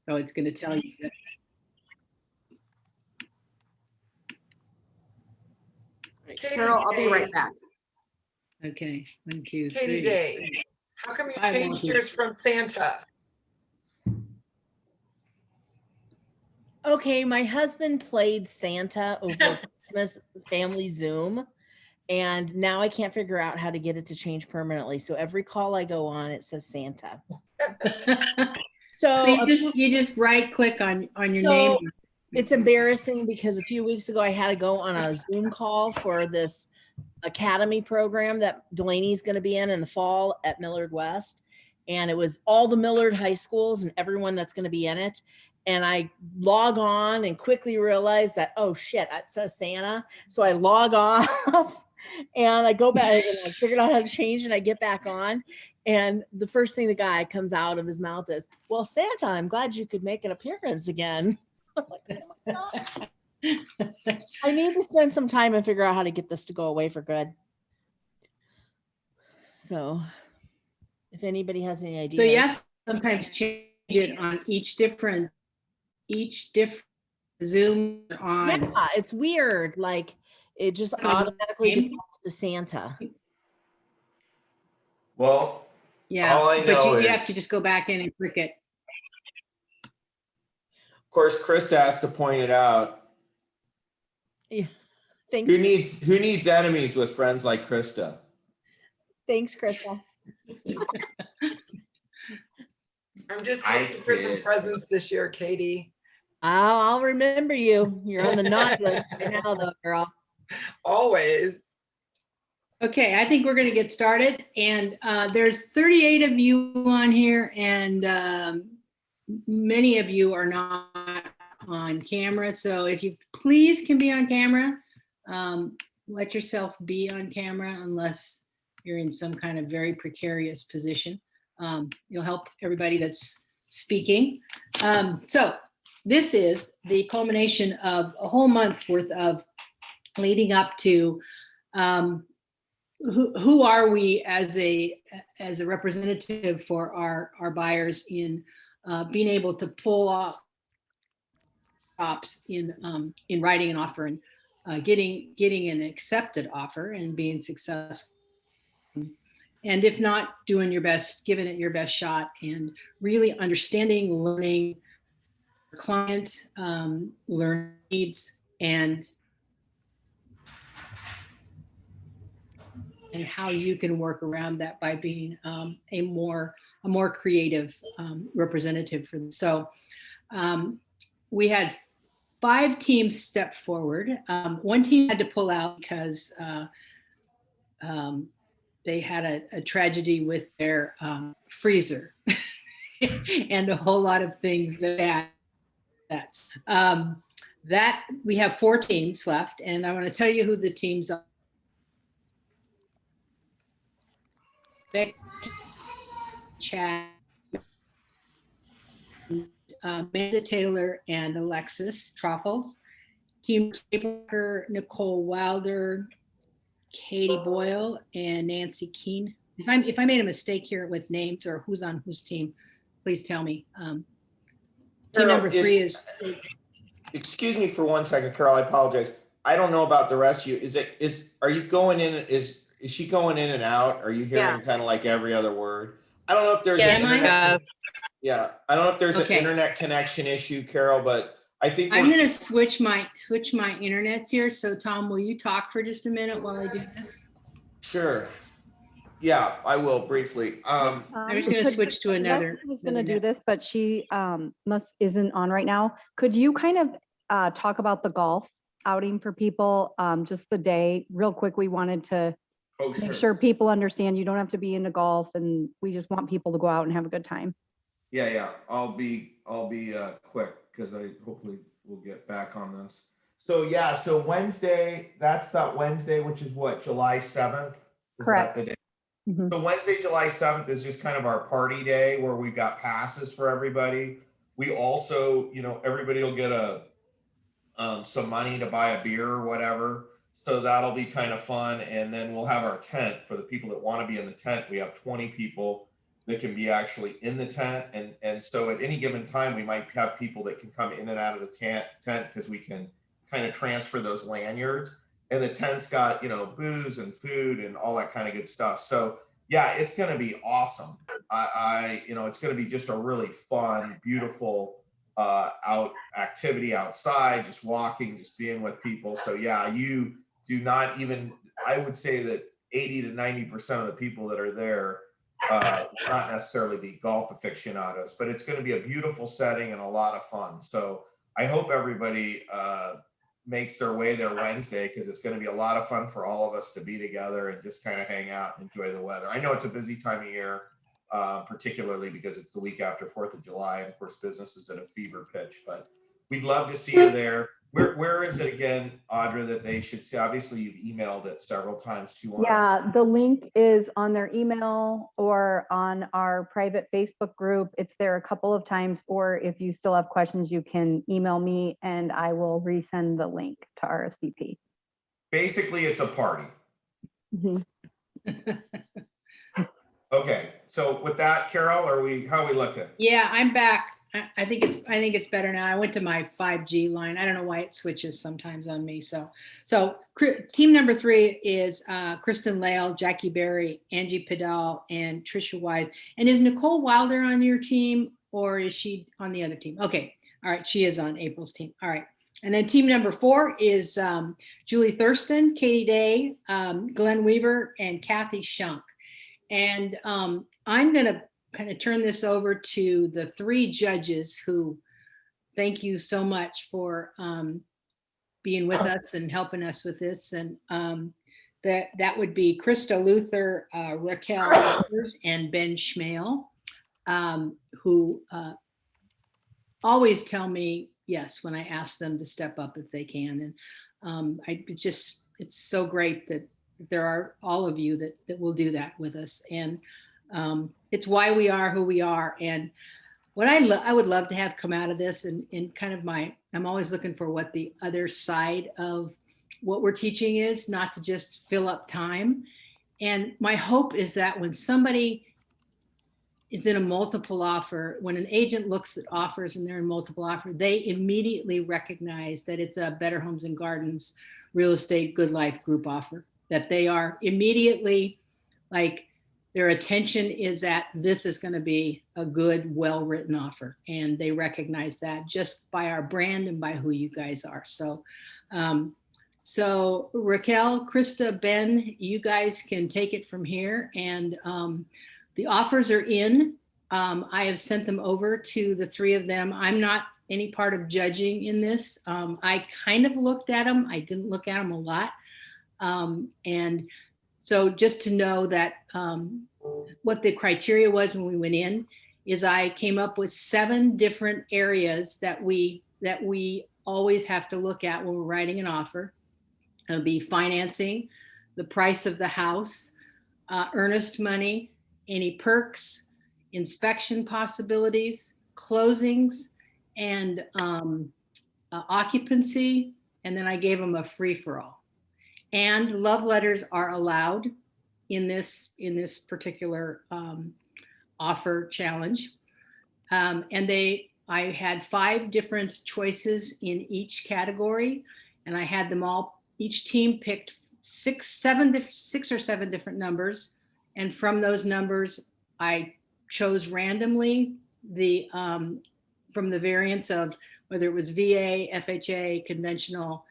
So it's going to tell you that. Carol, I'll be right back. Okay, 1, 2, 3. Katie Day, how come you I won't changed be. yours from Santa? Okay, my husband played Santa over Christmas family Zoom, and now I can't figure out how to get it to change permanently. So every call I go on, it says Santa. So So you just right click on your So- name. it's embarrassing because a few weeks ago I had to go on a Zoom call for this academy program that Delaney's going to be in the fall at Millard West. And it was all the Millard high schools and everyone that's going to be in it. And I log on and quickly realize that, oh shit, that says Santa. So I log off and I go back and I figured out how to change and I get back on. And the first thing the guy comes out of his mouth is, well, Santa, I'm glad you could make an appearance again. I'm like, oh my God. I need to spend some time and figure out how to get this to go away for good. So if anybody has any ideas. So you have to sometimes change it on each different Zoom on. Yeah, it's weird. Like it just automatically defaults to Santa. Well, Yeah, all I but know you have is- to just go back in and click it. of course, Krista has to point it out. Yeah. Thanks. Who needs enemies with friends like Krista? Thanks, Crystal. I'm just I hoping for some kid. presents this year, Katie. I'll remember you. You're on the naughty list right now, though, girl. Always. Okay, I think we're going to get started. And there's 38 of you on here, and many of you are not on camera. So if you please can be on camera, let yourself be on camera unless you're in some kind of very precarious position. You'll help everybody that's speaking. So this is the culmination of a whole month worth of leading up to who are we as a representative for our buyers in being able to pull off in writing an offer and getting an accepted offer and being successful. And if not, doing your best, giving it your best shot, and really understanding, learning your client, learn needs, and how you can work around that by being a more creative representative for them. So we had 5 teams step forward. One team had to pull out because they had a tragedy with their freezer and a whole lot of things that we have 4 teams left, and I want to tell you who the teams are. Chad, Amanda Taylor, and Alexis Troffels. Team Parker, Nicole Wilder, Katie Boyle, and Nancy Keene. If I made a mistake here with names or who's on whose team, please tell me. Team Carol, number 3 is. Excuse me for 1 second, Carol. I apologize. I don't know about the rest of you. Are you going in? Is she going in and out? Are you hearing kind of like every other word? I don't know if there's Yes, an internet. Yeah, I don't know if there's an internet connection issue, Carol, but I think I'm going to switch my internets here. So Tom, will you talk for just a minute while I do this? Sure. Yeah, I will briefly. I'm just going to switch to another. I was going to do this, but she isn't on right now. Could you kind of talk about the golf outing for people, just the day real quick? We wanted to make sure people understand you don't have to be into golf, and we just want people to go out and have a good time. Yeah. I'll be quick because I hopefully will get back on this. So Wednesday, that's that Wednesday, which is what, July 7th? Correct. That the day? Mhm. So Wednesday, July 7th is just kind of our party day where we've got passes for everybody. We also, everybody will get some money to buy a beer or whatever. So that'll be kind of fun. And then we'll have our tent for the people that want to be in the tent. We have 20 people. that can be actually in the tent. And so at any given time, we might have people that can come in and out of the tent because we can kind of transfer those lanyards. And the tent's got, you know, booze and food and all that kind of good stuff. So yeah, it's going to be awesome. You know, it's going to be just a really fun, beautiful out activity outside, just walking, just being with people. So yeah, you do not even, I would say that 80 to 90% of the people that are there not necessarily be golf aficionados, but it's going to be a beautiful setting and a lot of fun. So I hope everybody makes their way there Wednesday, because it's going to be a lot of fun for all of us to be together and just kind of hang out and enjoy the weather. I know it's a busy time of year, particularly because it's the week after 4th of July, and of course business is at a fever pitch, but we'd love to see you there. Where is it again, Audra, that they should see? Obviously you've emailed it several times to. Yeah, the link is on their email or on our private Facebook group. It's there a couple of times, or if you still have questions, you can email me and I will resend the link to RSVP. Basically, it's a party. Mhm. Okay, so with that, Carol, how are we looking? Yeah, I'm back. I think it's better now. I went to my 5G line. I don't know why it switches sometimes on me. So team number 3 is Kristen Lale, Jackie Berry, Angie Pedal, and Trisha Wise. And is Nicole Wilder on your team, or is she on the other team? Okay, all right, she is on April's team. All right. And then team number 4 is Julie Thurston, Katie Day, Glenn Weaver, and Kathy Shunk. And I'm going to kind of turn this over to the 3 judges who, thank you so much for being with us and helping us with this. And that would be Krista Luther, Raquel Walters, and Ben Schmale, who always tell me yes when I ask them to step up if they can. And it's so great that there are all of you that will do that with us. And it's why we are who we are. And what I would love to have come out of this, and kind of I'm always looking for what the other side of what we're teaching is, not to just fill up time. And my hope is that when somebody is in a multiple offer, when an agent looks at offers and they're in multiple offer, they immediately recognize that it's a Better Homes and Gardens Real Estate Good Life group offer, that they are immediately like, their attention is at, this is going to be a good, well-written offer. And they recognize that just by our brand and by who you guys are. So, so Raquel, Krista, Ben, you guys can take it from here. And the offers are in. I have sent them over to the 3 of them. I'm not any part of judging in this. I kind of looked at them. I didn't look at them a lot. And so just to know that what the criteria was when we went in is I came up with 7 different areas that we always have to look at when we're writing an offer. It'll be financing, the price of the house, earnest money, any perks, inspection possibilities, closings, and occupancy. And then I gave them a free-for-all. And love letters are allowed in this particular offer challenge. And I had 5 different choices in each category, and I had them all, each team picked 6 or 7 different numbers. And from those numbers, I chose randomly from the variance of whether it was VA, FHA, conventional,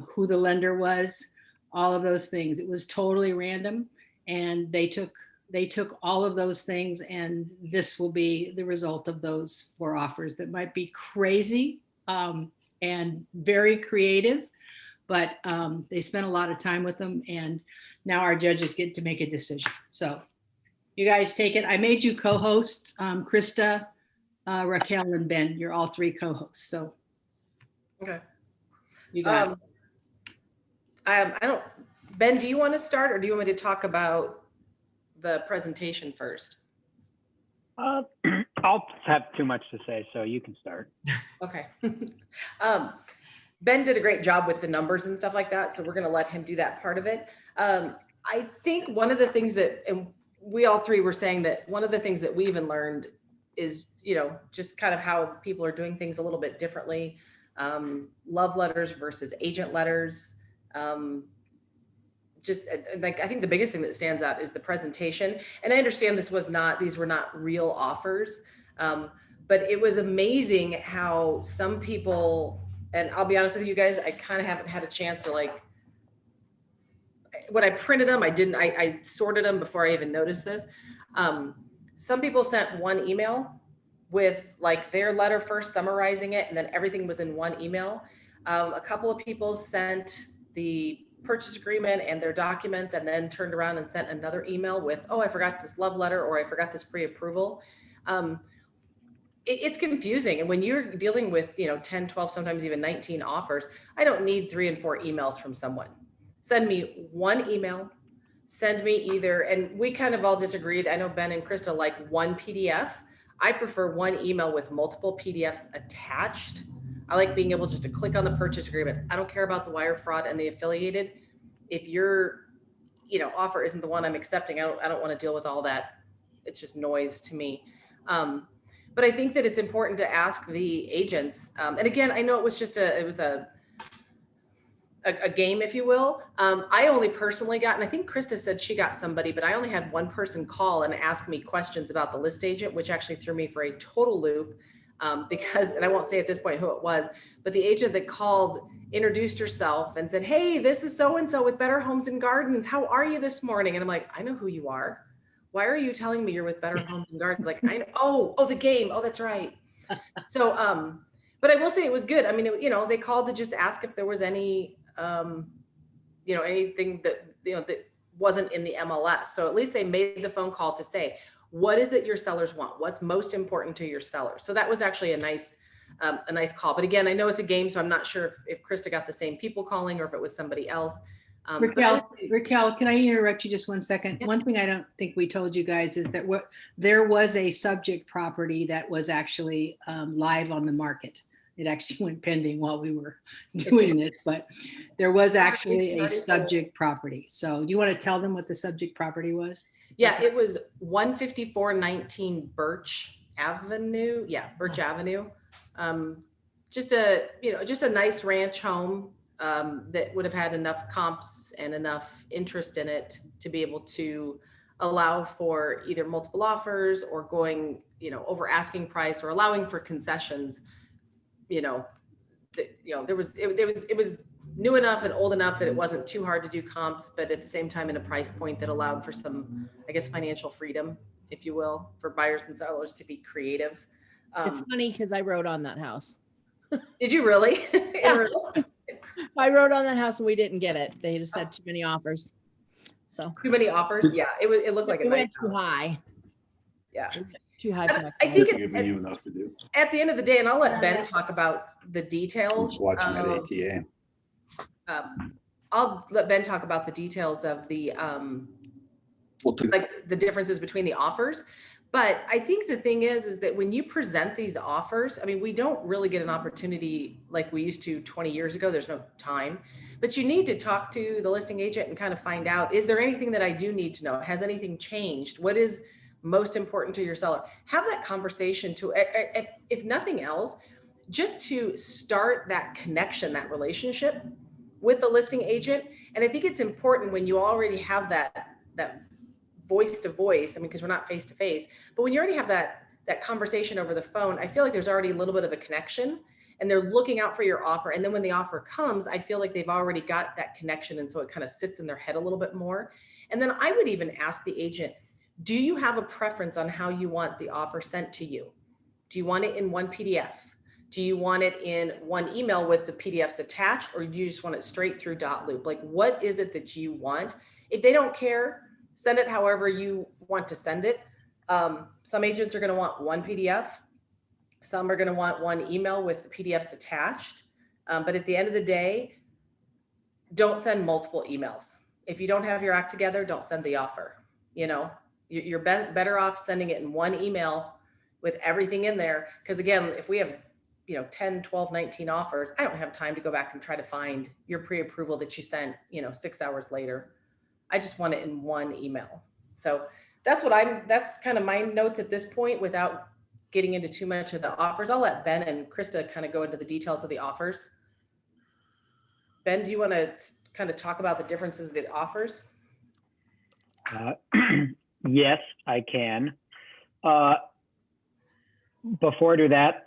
who the lender was, all of those things. It was totally random, and they took all of those things, and this will be the result of those 4 offers that might be crazy and very creative, but they spent a lot of time with them, and now our judges get to make a decision. So you guys take it. I made you co-hosts, Krista, Raquel, and Ben. You're all 3 co-hosts. So Okay. you got it. I don't, Ben, do you want to start, or do you want me to talk about the presentation first? I'll have too much to say, so you can start. Okay. Ben did a great job with the numbers and stuff like that, so we're going to let him do that part of it. I think one of the things that, and we all three were saying that one of the things that we even learned is, just kind of how people are doing things a little bit differently. Love letters versus agent letters. Just like, I think the biggest thing that stands out is the presentation. And I understand these were not real offers. But it was amazing how some people, and I'll be honest with you guys, I kind of haven't had a chance to when I printed them, I sorted them before I even noticed this. Some people sent one email with their letter first summarizing it, and then everything was in one email. A couple of people sent the purchase agreement and their documents and then turned around and sent another email with, oh, I forgot this love letter, or I forgot this pre-approval. It's confusing. And when you're dealing with, 10, 12, sometimes even 19 offers, I don't need 3 and 4 emails from someone. Send me one email, send me either, and we kind of all disagreed. I know Ben and Krista like one PDF. I prefer one email with multiple PDFs attached. I like being able just to click on the purchase agreement. I don't care about the wire fraud and the affiliated. If your, offer isn't the one I'm accepting, I don't want to deal with all that. It's just noise to me. But I think that it's important to ask the agents. And again, I know it was a game, if you will. I only personally got, and I think Krista said she got somebody, but I only had one person call and ask me questions about the list agent, which actually threw me for a total loop. Because, and I won't say at this point who it was, but the agent that called introduced herself and said, hey, this is so-and-so with Better Homes and Gardens. How are you this morning? And I'm like, I know who you are. Why are you telling me you're with Better Homes and Gardens? Like, I know, oh, the game. Oh, that's right. So, but I will say it was good. I mean, they called to just ask if there was any, anything that, that wasn't in the MLS. So at least they made the phone call to say, what is it your sellers want? What's most important to your sellers? So that was actually a nice call. But again, I know it's a game, so I'm not sure if Krista got the same people calling or if it was somebody else. Raquel, can I interrupt you just 1 second? Yeah. One thing I don't think we told you guys is that there was a subject property that was actually live on the market. It actually went pending while we were doing this, but there was actually a subject property. So do you want to tell them what the subject property was? Yeah, it was 15419 Birch Avenue. Yeah, Birch Avenue. Just a nice ranch home that would have had enough comps and enough interest in it to be able to allow for either multiple offers or going, over asking price or allowing for concessions. It was new enough and old enough that it wasn't too hard to do comps, but at the same time in a price point that allowed for some, I guess, financial freedom, if you will, for buyers and sellers to be creative. It's funny because I wrote on that house. Did you really? Yeah. I wrote on that house and we didn't get it. They just had too many offers. So Too many offers? Yeah, it looked like a it nice went too house. high. Yeah. Too high. I think Giving you enough to do. at the end of the day, and I'll let Ben talk about the details. Who's watching that of, ATA? I'll let Ben talk about the details of the Well, to like the differences between the offers. But I think the thing is that when you present these offers, I mean, we don't really get an opportunity like we used to 20 years ago. There's no time, but you need to talk to the listing agent and kind of find out, is there anything that I do need to know? Has anything changed? What is most important to your seller? Have that conversation to, if nothing else, just to start that connection, that relationship with the listing agent. And I think it's important when you already have that voice to voice, I mean, because we're not face to face, but when you already have that conversation over the phone, I feel like there's already a little bit of a connection and they're looking out for your offer. And then when the offer comes, I feel like they've already got that connection. And so it kind of sits in their head a little bit more. And then I would even ask the agent, do you have a preference on how you want the offer sent to you? Do you want it in one PDF? Do you want it in one email with the PDFs attached, or do you just want it straight through dot-loop? Like, what is it that you want? If they don't care, send it however you want to send it. Some agents are going to want one PDF. Some are going to want one email with the PDFs attached. But at the end of the day, don't send multiple emails. If you don't have your act together, don't send the offer. You're better off sending it in one email with everything in there. Because again, if we have 10, 12, 19 offers, I don't have time to go back and try to find your pre-approval that you sent 6 hours later. I just want it in one email. So that's kind of my notes at this point without getting into too much of the offers. I'll let Ben and Krista kind of go into the details of the offers. Ben, do you want to kind of talk about the differences of the offers? Yes, I can. Before I do that,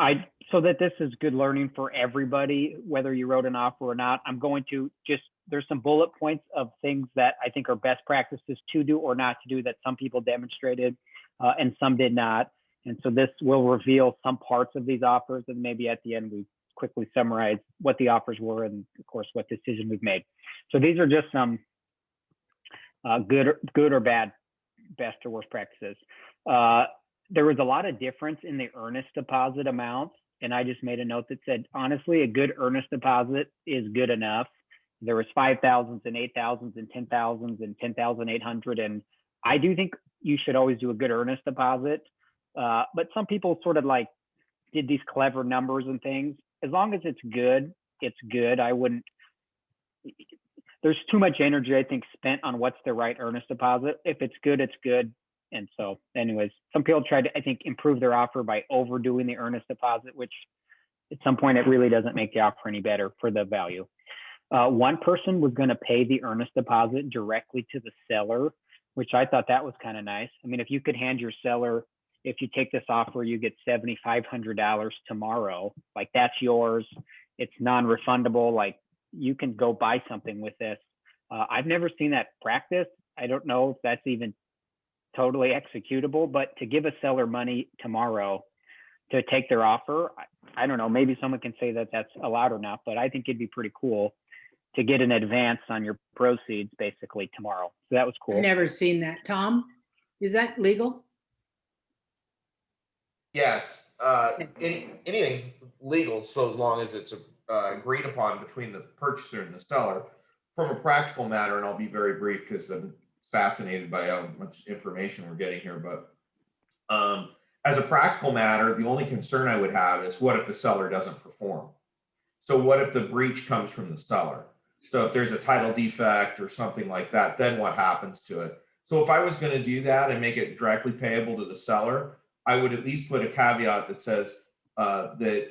so that this is good learning for everybody, whether you wrote an offer or not, I'm going to there's some bullet points of things that I think are best practices to do or not to do that some people demonstrated and some did not. And so this will reveal some parts of these offers, and maybe at the end we quickly summarize what the offers were and of course what decision we've made. So these are just some good or bad, best or worst practices. There was a lot of difference in the earnest deposit amounts, and I just made a note that said, honestly, a good earnest deposit is good enough. There was 5,000s and 8,000s and 10,000s and 10,800, and I do think you should always do a good earnest deposit. But some people sort of like did these clever numbers and things. As long as it's good, it's good. I wouldn't. There's too much energy, I think, spent on what's the right earnest deposit. If it's good, it's good. And so, anyways, some people tried to, I think, improve their offer by overdoing the earnest deposit, which at some point it really doesn't make the offer any better for the value. One person was going to pay the earnest deposit directly to the seller, which I thought that was kind of nice. I mean, if you could hand your seller, if you take this offer, you get $7,500 tomorrow, like that's yours. It's non-refundable. Like you can go buy something with this. I've never seen that practice. I don't know if that's even totally executable, but to give a seller money tomorrow to take their offer, I don't know, maybe someone can say that that's allowed or not, but I think it'd be pretty cool to get an advance on your proceeds basically tomorrow. So that was cool. I've never seen that. Tom, is that legal? Yes, anything's legal so as long as it's agreed upon between the purchaser and the seller. From a practical matter, and I'll be very brief because I'm fascinated by how much information we're getting here, but as a practical matter, the only concern I would have is what if the seller doesn't perform? So what if the breach comes from the seller? So if there's a title defect or something like that, then what happens to it? So if I was going to do that and make it directly payable to the seller, I would at least put a caveat that says that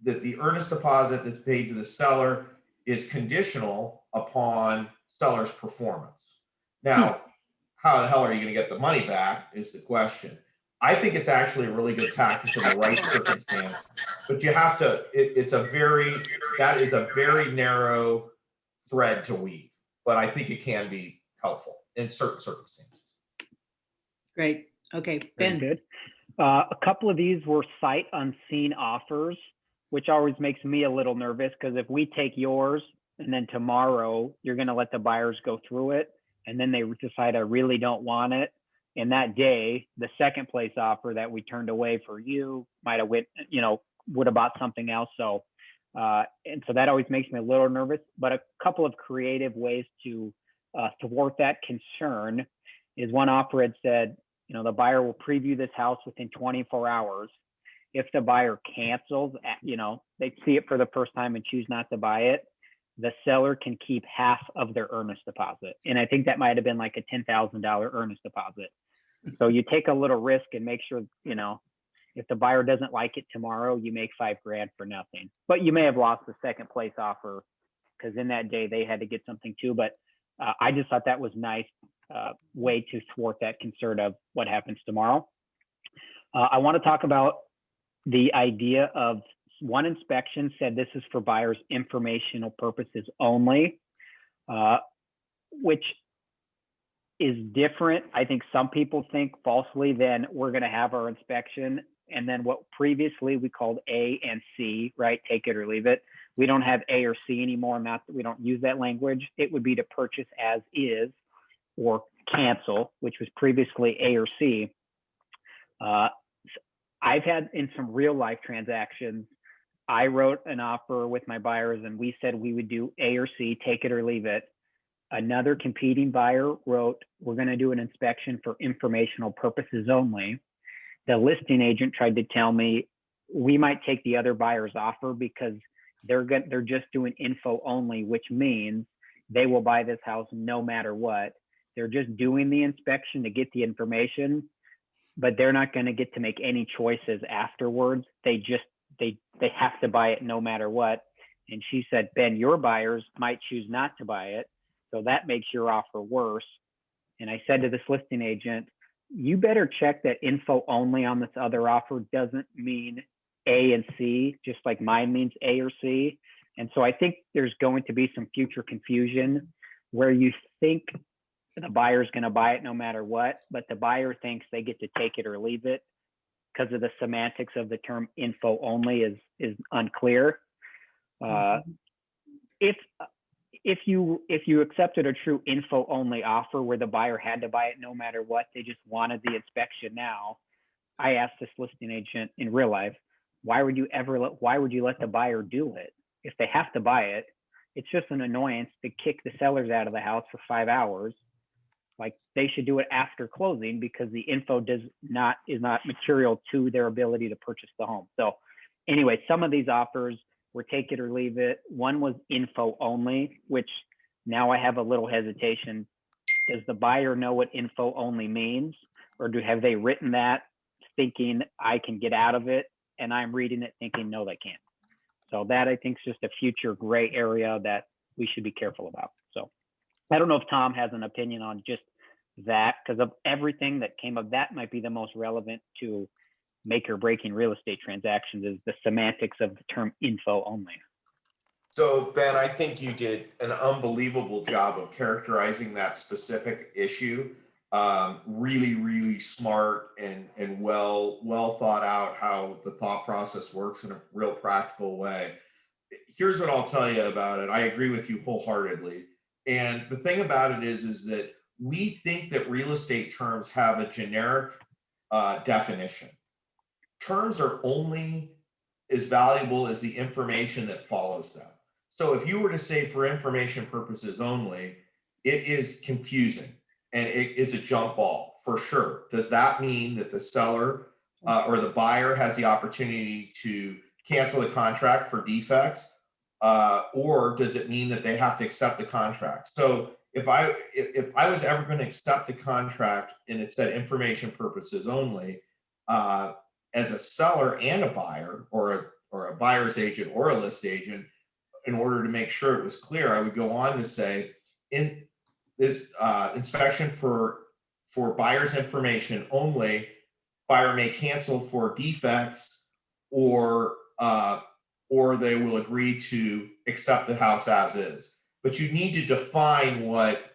the earnest deposit that's paid to the seller is conditional upon seller's performance. Now, how the hell are you going to get the money back is the question. I think it's actually a really good tactic in the right circumstance, but you have to, that is a very narrow thread to weave, but I think it can be helpful in certain circumstances. Great. Okay, Very Ben. good. A couple of these were sight unseen offers, which always makes me a little nervous because if we take yours and then tomorrow you're going to let the buyers go through it and then they decide I really don't want it. And that day, the second place offer that we turned away for you might have would have bought something else. So, and so that always makes me a little nervous, but a couple of creative ways to thwart that concern is one offer had said, the buyer will preview this house within 24 hours. If the buyer cancels, they see it for the first time and choose not to buy it, the seller can keep half of their earnest deposit. And I think that might have been like a $10,000 earnest deposit. So you take a little risk and make sure, if the buyer doesn't like it tomorrow, you make $5,000 for nothing. But you may have lost the second place offer because in that day they had to get something too. But I just thought that was nice way to thwart that concern of what happens tomorrow. I want to talk about the idea of one inspection said this is for buyers' informational purposes only, which is different. I think some people think falsely then we're going to have our inspection and then what previously we called A and C, right? Take it or leave it. We don't have A or C anymore. Not that we don't use that language. It would be to purchase as is or cancel, which was previously A or C. I've had in some real life transactions, I wrote an offer with my buyers and we said we would do A or C, take it or leave it. Another competing buyer wrote, we're going to do an inspection for informational purposes only. The listing agent tried to tell me we might take the other buyer's offer because they're just doing info only, which means they will buy this house no matter what. They're just doing the inspection to get the information, but they're not going to get to make any choices afterwards. They have to buy it no matter what. And she said, Ben, your buyers might choose not to buy it, so that makes your offer worse. And I said to this listing agent, you better check that info only on this other offer doesn't mean A and C, just like mine means A or C. And so I think there's going to be some future confusion where you think the buyer's going to buy it no matter what, but the buyer thinks they get to take it or leave it because of the semantics of the term info only is unclear. If you accepted a true info only offer where the buyer had to buy it no matter what, they just wanted the inspection now. I asked this listing agent in real life, why would you let the buyer do it? If they have to buy it, it's just an annoyance to kick the sellers out of the house for 5 hours. Like, they should do it after closing because the info is not material to their ability to purchase the home. So anyway, some of these offers were take it or leave it. One was info only, which now I have a little hesitation. Does the buyer know what info only means? Or have they written that thinking I can get out of it? And I'm reading it thinking, no, they can't. So that, I think, is just a future gray area that we should be careful about. So I don't know if Tom has an opinion on just that, because of everything that came of that might be the most relevant to make or breaking real estate transactions is the semantics of the term info only. So Ben, I think you did an unbelievable job of characterizing that specific issue. Really, really smart and well thought out how the thought process works in a real practical way. Here's what I'll tell you about it. I agree with you wholeheartedly. And the thing about it is that we think that real estate terms have a generic definition. Terms are only as valuable as the information that follows them. So if you were to say for information purposes only, it is confusing and it is a jump ball for sure. Does that mean that the seller or the buyer has the opportunity to cancel the contract for defects? Or does it mean that they have to accept the contract? So if I was ever going to accept a contract and it said information purposes only, as a seller and a buyer or a buyer's agent or a list agent, in order to make sure it was clear, I would go on to say, in this inspection for buyer's information only, buyer may cancel for defects or they will agree to accept the house as is. But you need to define what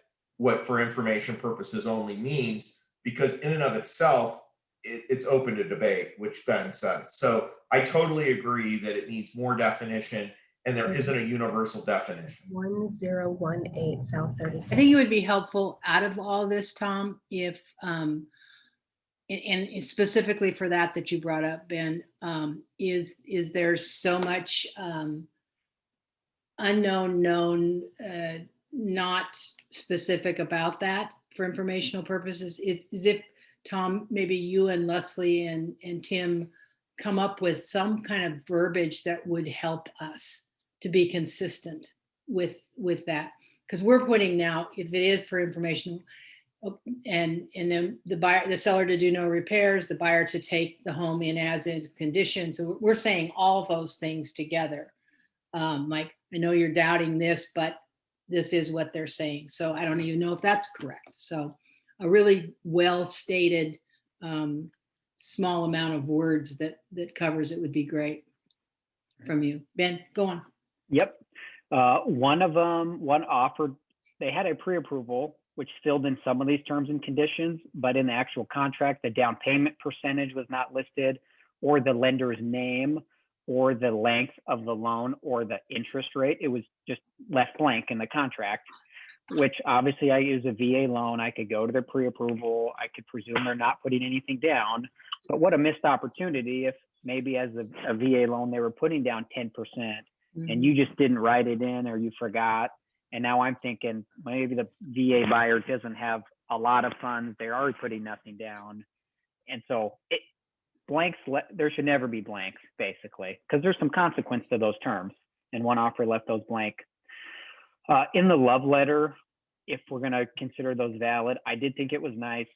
for information purposes only means, because in and of itself, it's open to debate, which Ben said. So I totally agree that it needs more definition, and there isn't a universal definition. 1018 South 35th. I think it would be helpful out of all this, Tom, if, and specifically for that you brought up, Ben, is there so much unknown, known, not specific about that for informational purposes? It's as if, Tom, maybe you and Leslie and Tim come up with some kind of verbiage that would help us to be consistent with that. Because we're putting now, if it is for information, and then the seller to do no repairs, the buyer to take the home in as is condition. So we're saying all those things together. Like, I know you're doubting this, but this is what they're saying. So I don't even know if that's correct. So a really well stated small amount of words that covers it would be great from you. Ben, go on. Yep. One of them, one offered, they had a pre-approval, which filled in some of these terms and conditions, but in the actual contract, the down payment percentage was not listed, or the lender's name, or the length of the loan, or the interest rate. It was just left blank in the contract, which obviously I use a VA loan. I could go to their pre-approval. I could presume they're not putting anything down, but what a missed opportunity if maybe as a VA loan, they were putting down 10% and you just didn't write it in or you forgot. And now I'm thinking maybe the VA buyer doesn't have a lot of funds. They're already putting nothing down. And so there should never be blanks, basically, because there's some consequence to those terms. And one offer left those blank. In the love letter, if we're going to consider those valid. I did think it was nice.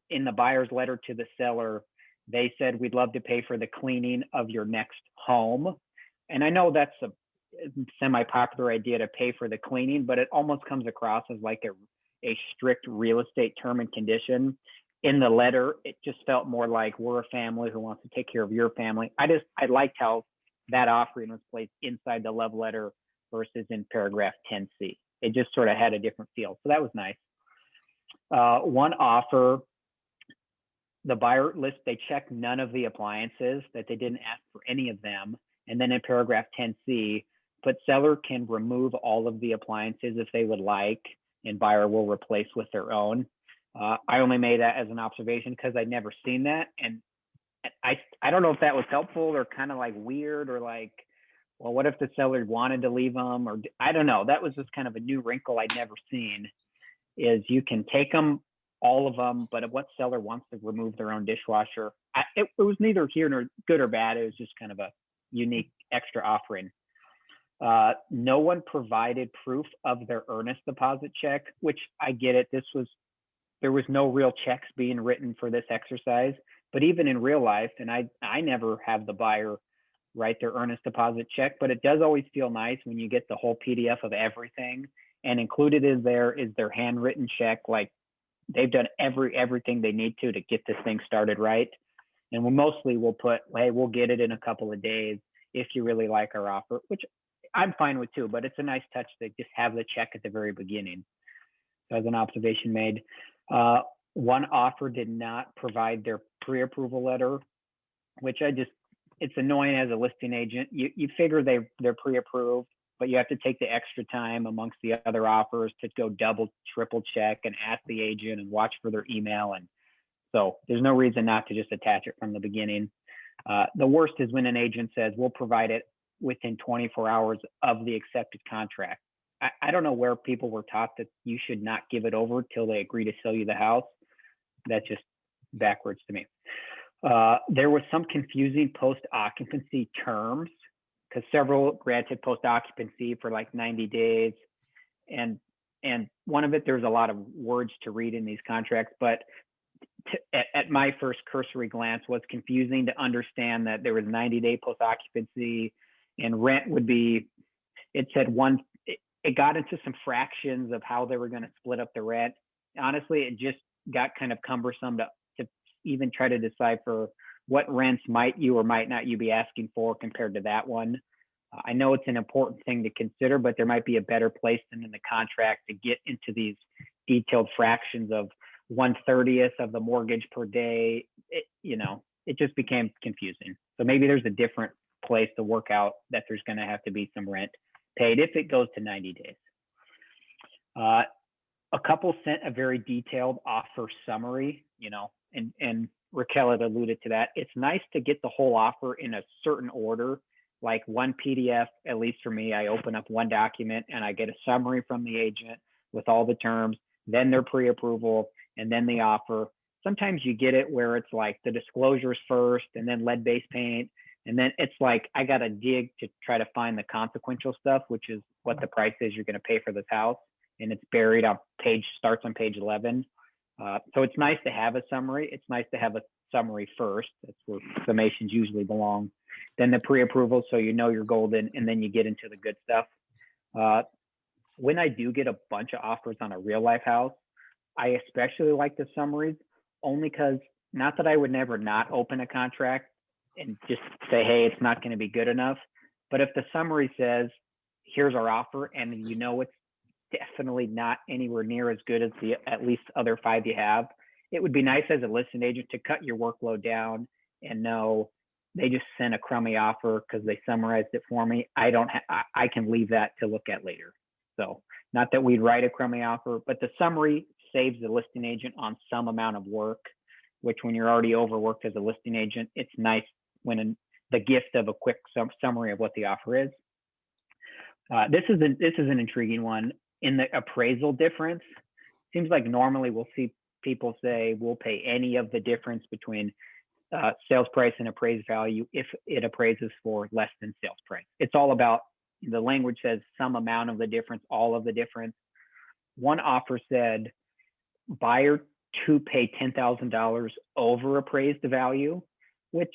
In the buyer's letter to the seller, they said, we'd love to pay for the cleaning of your next home. And I know that's a semi-popular idea to pay for the cleaning, but it almost comes across as like a strict real estate term and condition. In the letter, it just felt more like we're a family who wants to take care of your family. I liked how that offering was placed inside the love letter versus in paragraph 10C. It just sort of had a different feel. So that was nice. One offer, the buyer list, they checked none of the appliances, that they didn't ask for any of them. And then in paragraph 10C, but seller can remove all of the appliances if they would like, and buyer will replace with their own. I only made that as an observation because I'd never seen that. And I don't know if that was helpful or kind of like weird, or like, well, what if the seller wanted to leave them? Or I don't know. That was just kind of a new wrinkle I'd never seen, is you can take them, all of them, but what seller wants to remove their own dishwasher? It was neither here nor good or bad. It was just kind of a unique extra offering. No one provided proof of their earnest deposit check, which I get it. There was no real checks being written for this exercise, but even in real life, and I never have the buyer write their earnest deposit check, but it does always feel nice when you get the whole PDF of everything, and included is their handwritten check, like they've done everything they need to get this thing started right. And we'll put, hey, we'll get it in a couple of days if you really like our offer, which I'm fine with too, but it's a nice touch to just have the check at the very beginning. So as an observation made. One offer did not provide their pre-approval letter, which it's annoying as a listing agent. You figure they're pre-approved, but you have to take the extra time amongst the other offers to go double, triple check and ask the agent and watch for their email. And so there's no reason not to just attach it from the beginning. The worst is when an agent says, we'll provide it within 24 hours of the accepted contract. I don't know where people were taught that you should not give it over till they agree to sell you the house. That's just backwards to me. There was some confusing post-occupancy terms, because several granted post-occupancy for like 90 days. And one of it, there's a lot of words to read in these contracts, but at my first cursory glance was confusing to understand that there was 90-day post-occupancy, and rent would be, it said it got into some fractions of how they were going to split up the rent. Honestly, it just got kind of cumbersome to even try to decipher what rents might you or might not you be asking for compared to that one. I know it's an important thing to consider, but there might be a better place than in the contract to get into these detailed fractions of 1/30th of the mortgage per day. It just became confusing. So maybe there's a different place to work out that there's going to have to be some rent paid if it goes to 90 days. A couple sent a very detailed offer summary, and Raquel had alluded to that. It's nice to get the whole offer in a certain order, like one PDF, at least for me. I open up one document and I get a summary from the agent with all the terms, then their pre-approval, and then the offer. Sometimes you get it where it's like the disclosures first and then lead-based paint. And then it's like, I got to dig to try to find the consequential stuff, which is what the price is you're going to pay for this house. And it's buried on starts on page 11. So it's nice to have a summary. It's nice to have a summary first. That's where summations usually belong. Then the pre-approval, so you know you're golden, and then you get into the good stuff. When I do get a bunch of offers on a real life house, I especially like the summaries, only because, not that I would never not open a contract and just say, hey, it's not going to be good enough. But if the summary says, here's our offer, and it's definitely not anywhere near as good as the at least other 5 you have, it would be nice as a listing agent to cut your workload down and know they just sent a crummy offer because they summarized it for me. I can leave that to look at later. So not that we'd write a crummy offer, but the summary saves the listing agent on some amount of work, which when you're already overworked as a listing agent, it's nice when the gift of a quick summary of what the offer is. This is an intriguing one. In the appraisal difference, seems like normally we'll see people say we'll pay any of the difference between sales price and appraised value if it appraises for less than sales price. It's all about, the language says some amount of the difference, all of the difference. one offer said buyer to pay $10,000 over appraised value, which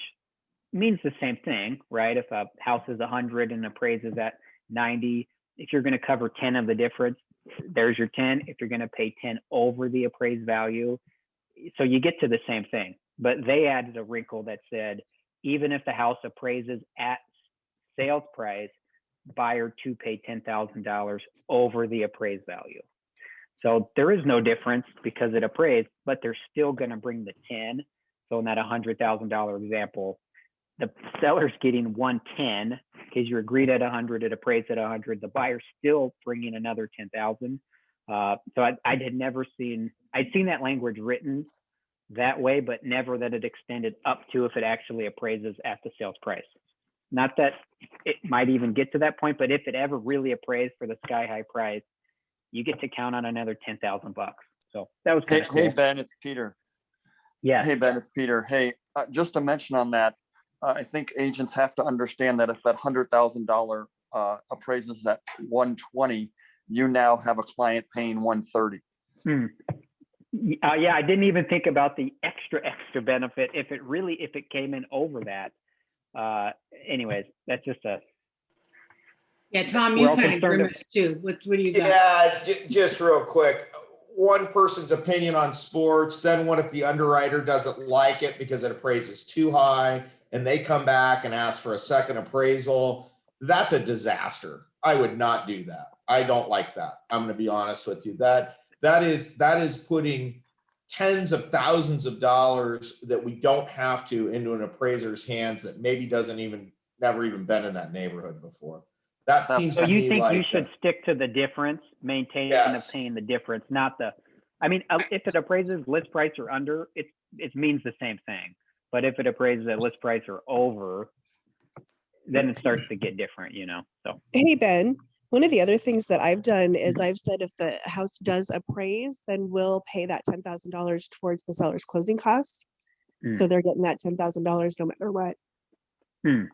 means the same thing, right? If a house is 100 and appraises at 90, if you're going to cover 10 of the difference, there's your 10. If you're going to pay 10 over the appraised value, so you get to the same thing. But they added a wrinkle that said, even if the house appraises at sales price, buyer to pay $10,000 over the appraised value. So there is no difference because it appraised, but they're still going to bring the 10. So in that $100,000 example, the seller's getting 110 because you agreed at 100, it appraised at 100. The buyer's still bringing another 10,000. So I had never seen, I'd seen that language written that way, but never that it extended up to if it actually appraises at the sales price. Not that it might even get to that point, but if it ever really appraised for the sky high price, you get to count on another $10,000 bucks. So that was kind of cool. Hey, Ben, it's Peter. Yeah. Hey, Ben, it's Peter. Hey, just to mention on that, I think agents have to understand that if that $100,000 appraises at 120, you now have a client paying 130. Yeah, I didn't even think about the extra benefit if it came in over that. Anyways, that's just a. Yeah, Tom, We're you all kind of concerned grimaced too. What do you got? Yeah, just real quick. One person's opinion on sports, then what if the underwriter doesn't like it because it appraises too high and they come back and ask for a second appraisal? That's a disaster. I would not do that. I don't like that. I'm going to be honest with you. That is putting tens of thousands of dollars that we don't have to into an appraiser's hands that maybe never even been in that neighborhood before. That seems So to you me think like you should stick to the difference, maintain Yes. obtain the difference, not the. I mean, if it appraises list price or under, it means the same thing. But if it appraises at list price or over, then it starts to get different, So Hey, Ben, one of the other things that I've done is I've said if the house does appraise, then we'll pay that $10,000 towards the seller's closing costs. So they're getting that $10,000 no matter what. And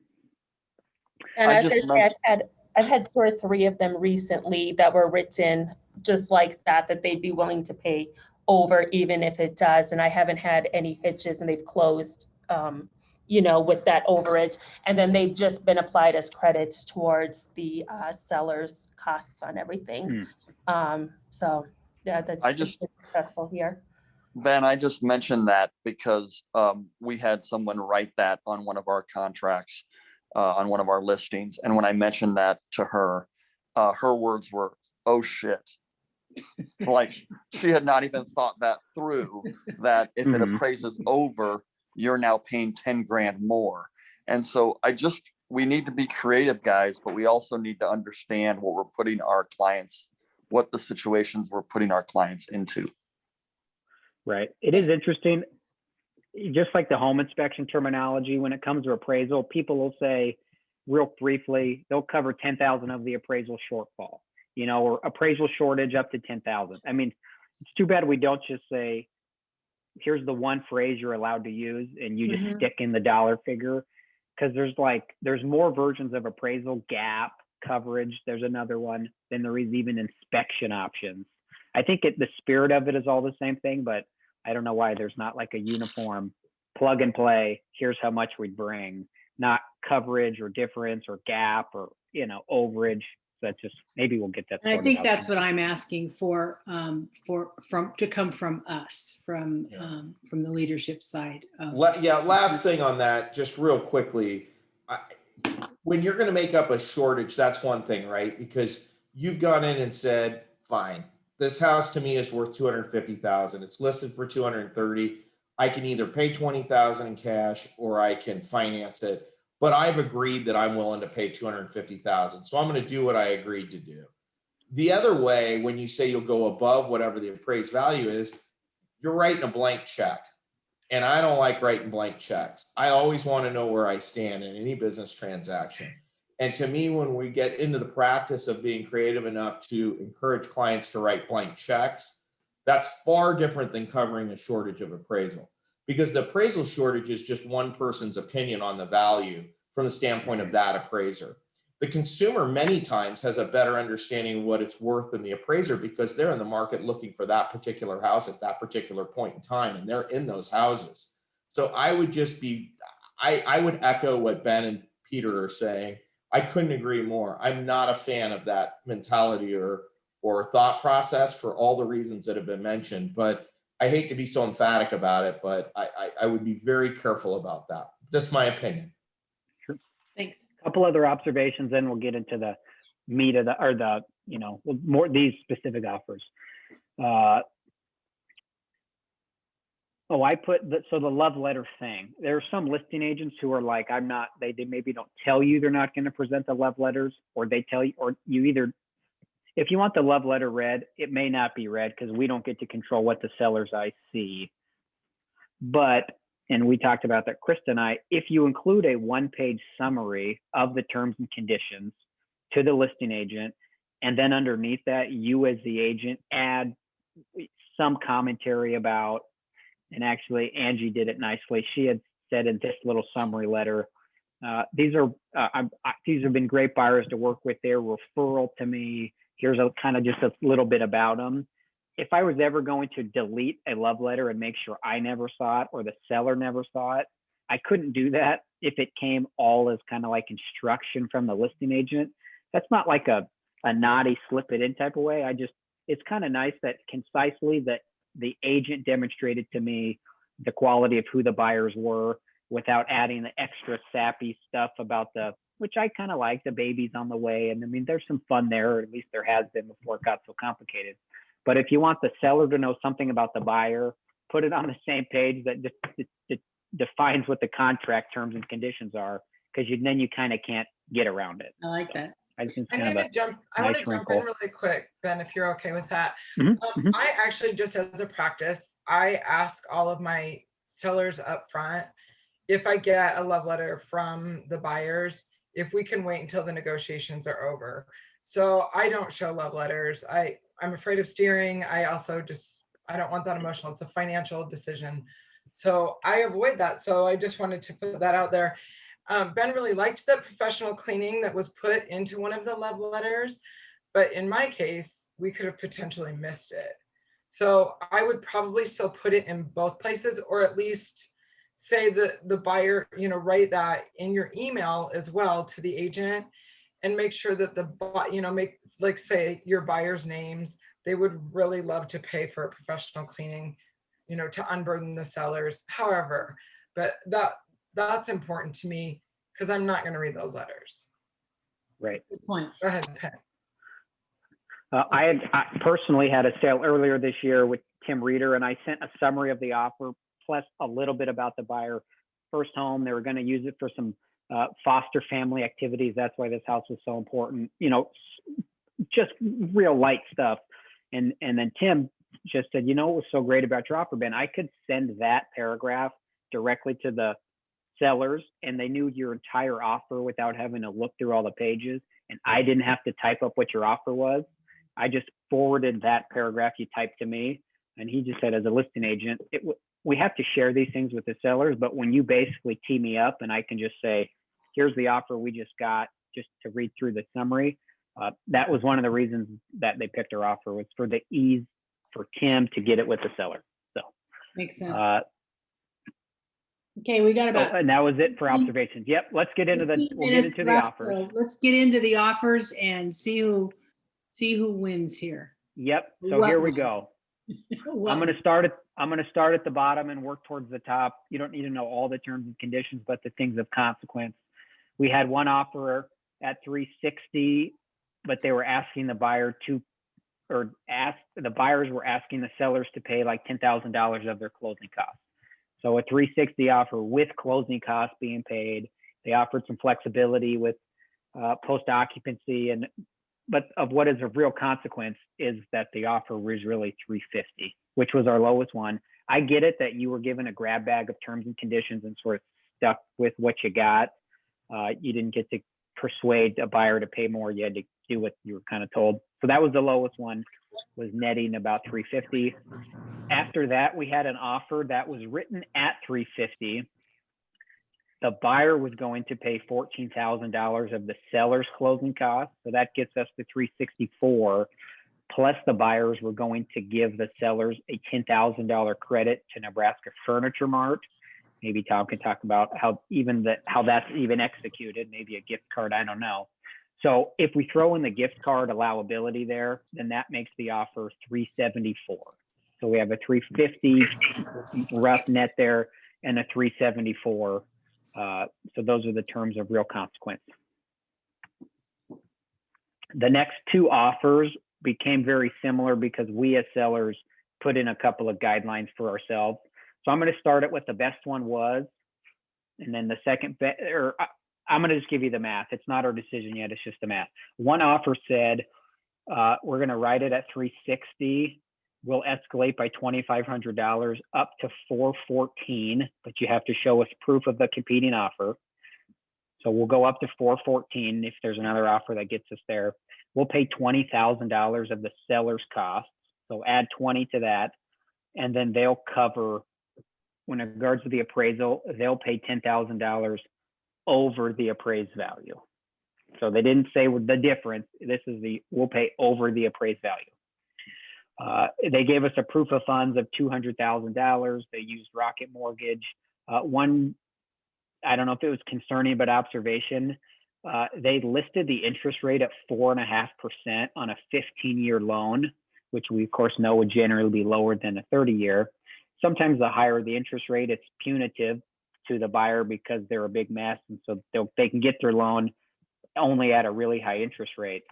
I I was just gonna say, I've had 2 or 3 of them recently that were written just like that they'd be willing to pay over even if it does. And I haven't had any hitches and they've closed, with that overage. And then they've just been applied as credits towards the seller's costs on everything. So yeah, that's been successful here. Ben, I just mentioned that because we had someone write that on one of our contracts, on one of our listings. And when I mentioned that to her, her words were, "Oh shit." Like she had not even thought that through, that if it appraises over, you're now paying 10 grand more. And so we need to be creative, guys, but we also need to understand what we're putting our clients, what the situations we're putting our clients into. Right. It is interesting. Just like the home inspection terminology, when it comes to appraisal, people will say real briefly, they'll cover 10,000 of the appraisal shortfall, or appraisal shortage up to 10,000. I mean, it's too bad we don't just say, here's the one phrase you're allowed to use and you just stick in the dollar figure. Cause there's more versions of appraisal, gap, coverage. There's another one. Then there is even inspection options. I think the spirit of it is all the same thing, but I don't know why there's not like a uniform plug and play. Here's how much we bring, not coverage or difference or gap or, overage. So that's just, maybe we'll get that. And I think that's what I'm asking for to come from us, from the leadership side. Last thing on that, just real quickly, when you're going to make up a shortage, that's one thing, right? Because you've gone in and said, fine, this house to me is worth $250,000. It's listed for $230,000. I can either pay $20,000 in cash or I can finance it. But I've agreed that I'm willing to pay $250,000. So I'm going to do what I agreed to do. The other way, when you say you'll go above whatever the appraised value is, you're writing a blank check. And I don't like writing blank checks. I always want to know where I stand in any business transaction. And to me, when we get into the practice of being creative enough to encourage clients to write blank checks, that's far different than covering a shortage of appraisal. Because the appraisal shortage is just one person's opinion on the value from the standpoint of that appraiser. The consumer many times has a better understanding of what it's worth than the appraiser because they're in the market looking for that particular house at that particular point in time, and they're in those houses. So I would just be, I would echo what Ben and Peter are saying. I couldn't agree more. I'm not a fan of that mentality or thought process for all the reasons that have been mentioned, but I hate to be so emphatic about it, but I would be very careful about that. Just my opinion. Thanks. Couple other observations, then we'll get into the meat of more these specific offers. I put the love letter thing. There are some listing agents who are like, they maybe don't tell you they're not going to present the love letters, or they tell you, or you either, if you want the love letter read, it may not be read because we don't get to control what the seller's eyes see. But, and we talked about that, Krista and I, if you include a one-page summary of the terms and conditions to the listing agent, and then underneath that, you as the agent add some commentary about, and actually Angie did it nicely. She had said in this little summary letter, these have been great buyers to work with. Their referral to me. Here's a kind of just a little bit about them. If I was ever going to delete a love letter and make sure I never saw it or the seller never saw it, I couldn't do that if it came all as kind of like instruction from the listing agent. That's not like a naughty slip it in type of way. It's kind of nice that concisely that the agent demonstrated to me the quality of who the buyers were without adding the extra sappy stuff about which I kind of like, the baby's on the way. And I mean, there's some fun there, or at least there has been before it got so complicated. But if you want the seller to know something about the buyer, put it on the same page that defines what the contract terms and conditions are, because then you kind of can't get around it. I like that. I want to jump in really quick, Ben, if you're okay with that. I actually, just as a practice, I ask all of my sellers up front, if I get a love letter from the buyers, if we can wait until the negotiations are over. So I don't show love letters. I'm afraid of steering. I also I don't want that emotional. It's a financial decision. So I avoid that. So I just wanted to put that out there. Ben really liked the professional cleaning that was put into one of the love letters, but in my case, we could have potentially missed it. So I would probably still put it in both places, or at least say the buyer, write that in your email as well to the agent, and make sure that say your buyer's names. They would really love to pay for a professional cleaning, to unburden the sellers. However, but that's important to me because I'm not going to read those letters. Right. Good point. Go ahead, Penn. I personally had a sale earlier this year with Tim Reeder, and I sent a summary of the offer plus a little bit about the buyer. First home, they were going to use it for some foster family activities. That's why this house was so important. Just real light stuff. And then Tim just said, what was so great about your offer, Ben? I could send that paragraph directly to the sellers, and they knew your entire offer without having to look through all the pages. And I didn't have to type up what your offer was. I just forwarded that paragraph you typed to me. And he just said, as a listing agent, we have to share these things with the sellers, but when you basically tee me up and I can just say, here's the offer we just got, just to read through the summary. That was one of the reasons that they picked our offer, was for the ease for Tim to get it with the seller. So makes sense. Okay, we got about. And that was it for observations. Yep, let's get into we'll get into the offers. So let's get into the offers and see who wins here. Yep. So here we go. I'm going to start at the bottom and work towards the top. You don't need to know all the terms and conditions, but the things of consequence. We had one offer at $360, but they were asking the buyer the buyers were asking the sellers to pay like $10,000 of their closing costs. So a $360 offer with closing costs being paid. They offered some flexibility with post-occupancy, but of what is of real consequence is that the offer was really $350, which was our lowest one. I get it that you were given a grab bag of terms and conditions and sort of stuck with what you got. You didn't get to persuade a buyer to pay more. You had to do what you were kind of told. So that was the lowest one, was netting about $350. After that, we had an offer that was written at $350. The buyer was going to pay $14,000 of the seller's closing costs. So that gets us to 364. Plus the buyers were going to give the sellers a $10,000 credit to Nebraska Furniture Mart. Maybe Tom can talk about how that's even executed, maybe a gift card, I don't know. So if we throw in the gift card allowability there, then that makes the offer 374. So we have a 350 rough net there and a 374. So those are the terms of real consequence. The next two offers became very similar because we as sellers put in a couple of guidelines for ourselves. So I'm going to start it what the best one was. And then the second, I'm going to just give you the math. It's not our decision yet. It's just the math. One offer said, we're going to write it at 360. We'll escalate by $2,500 up to 414, but you have to show us proof of the competing offer. So we'll go up to 414 if there's another offer that gets us there. We'll pay $20,000 of the seller's costs. So add 20 to that. And then they'll cover, when it regards to the appraisal, they'll pay $10,000 over the appraised value. So they didn't say the difference. This is we'll pay over the appraised value. They gave us a proof of funds of $200,000. They used Rocket Mortgage. One, I don't know if it was concerning, but observation, they listed the interest rate at 4.5% on a 15-year loan, which we of course know would generally be lower than a 30-year. Sometimes the higher the interest rate, it's punitive to the buyer because they're a big mess, and so they can get their loan only at a really high interest rate.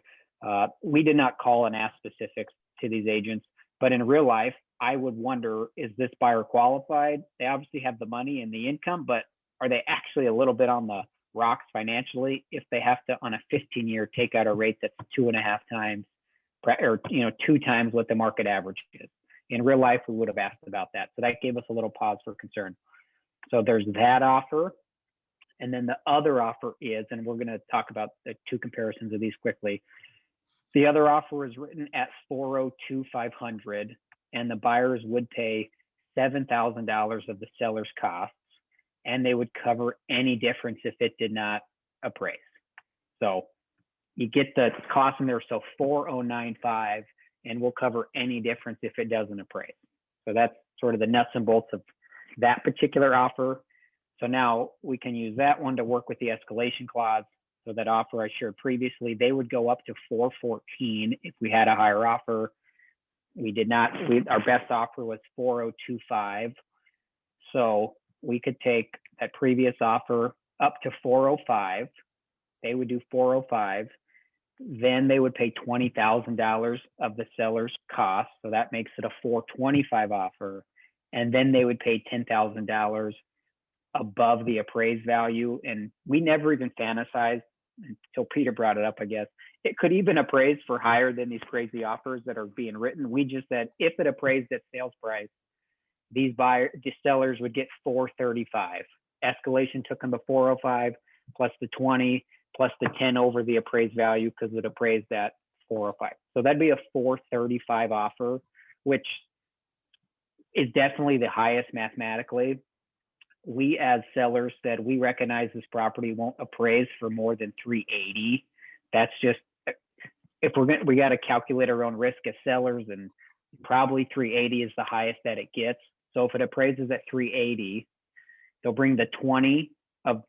We did not call and ask specifics to these agents, but in real life, I would wonder, is this buyer qualified? They obviously have the money and the income, but are they actually a little bit on the rocks financially if they have to, on a 15-year, take out a rate that's 2.5 times, or 2 times what the market average is? In real life, we would have asked about that. So that gave us a little pause for concern. So there's that offer. And then the other offer is, and we're going to talk about the two comparisons of these quickly. The other offer is written at $402,500, and the buyers would pay $7,000 of the seller's costs, and they would cover any difference if it did not appraise. So you get the cost in there, so $409,500, and we'll cover any difference if it doesn't appraise. So that's sort of the nuts and bolts of that particular offer. So now we can use that one to work with the escalation clause. So that offer I shared previously, they would go up to 414 if we had a higher offer. We did not, our best offer was 402,500. So we could take that previous offer up to 405. They would do 405. Then they would pay $20,000 of the seller's cost. So that makes it a 425 offer. And then they would pay $10,000 above the appraised value. And we never even fantasized until Peter brought it up, I guess. It could even appraise for higher than these crazy offers that are being written. We just said, if it appraised at sales price, these sellers would get 435. Escalation took them to 405 plus the 20 plus the 10 over the appraised value because it appraised at 405. So that'd be a 435 offer, which is definitely the highest mathematically. We as sellers said, we recognize this property won't appraise for more than 380. That's just, if we got to calculate our own risk as sellers, and probably 380 is the highest that it gets. So if it appraises at 380, they'll bring the 20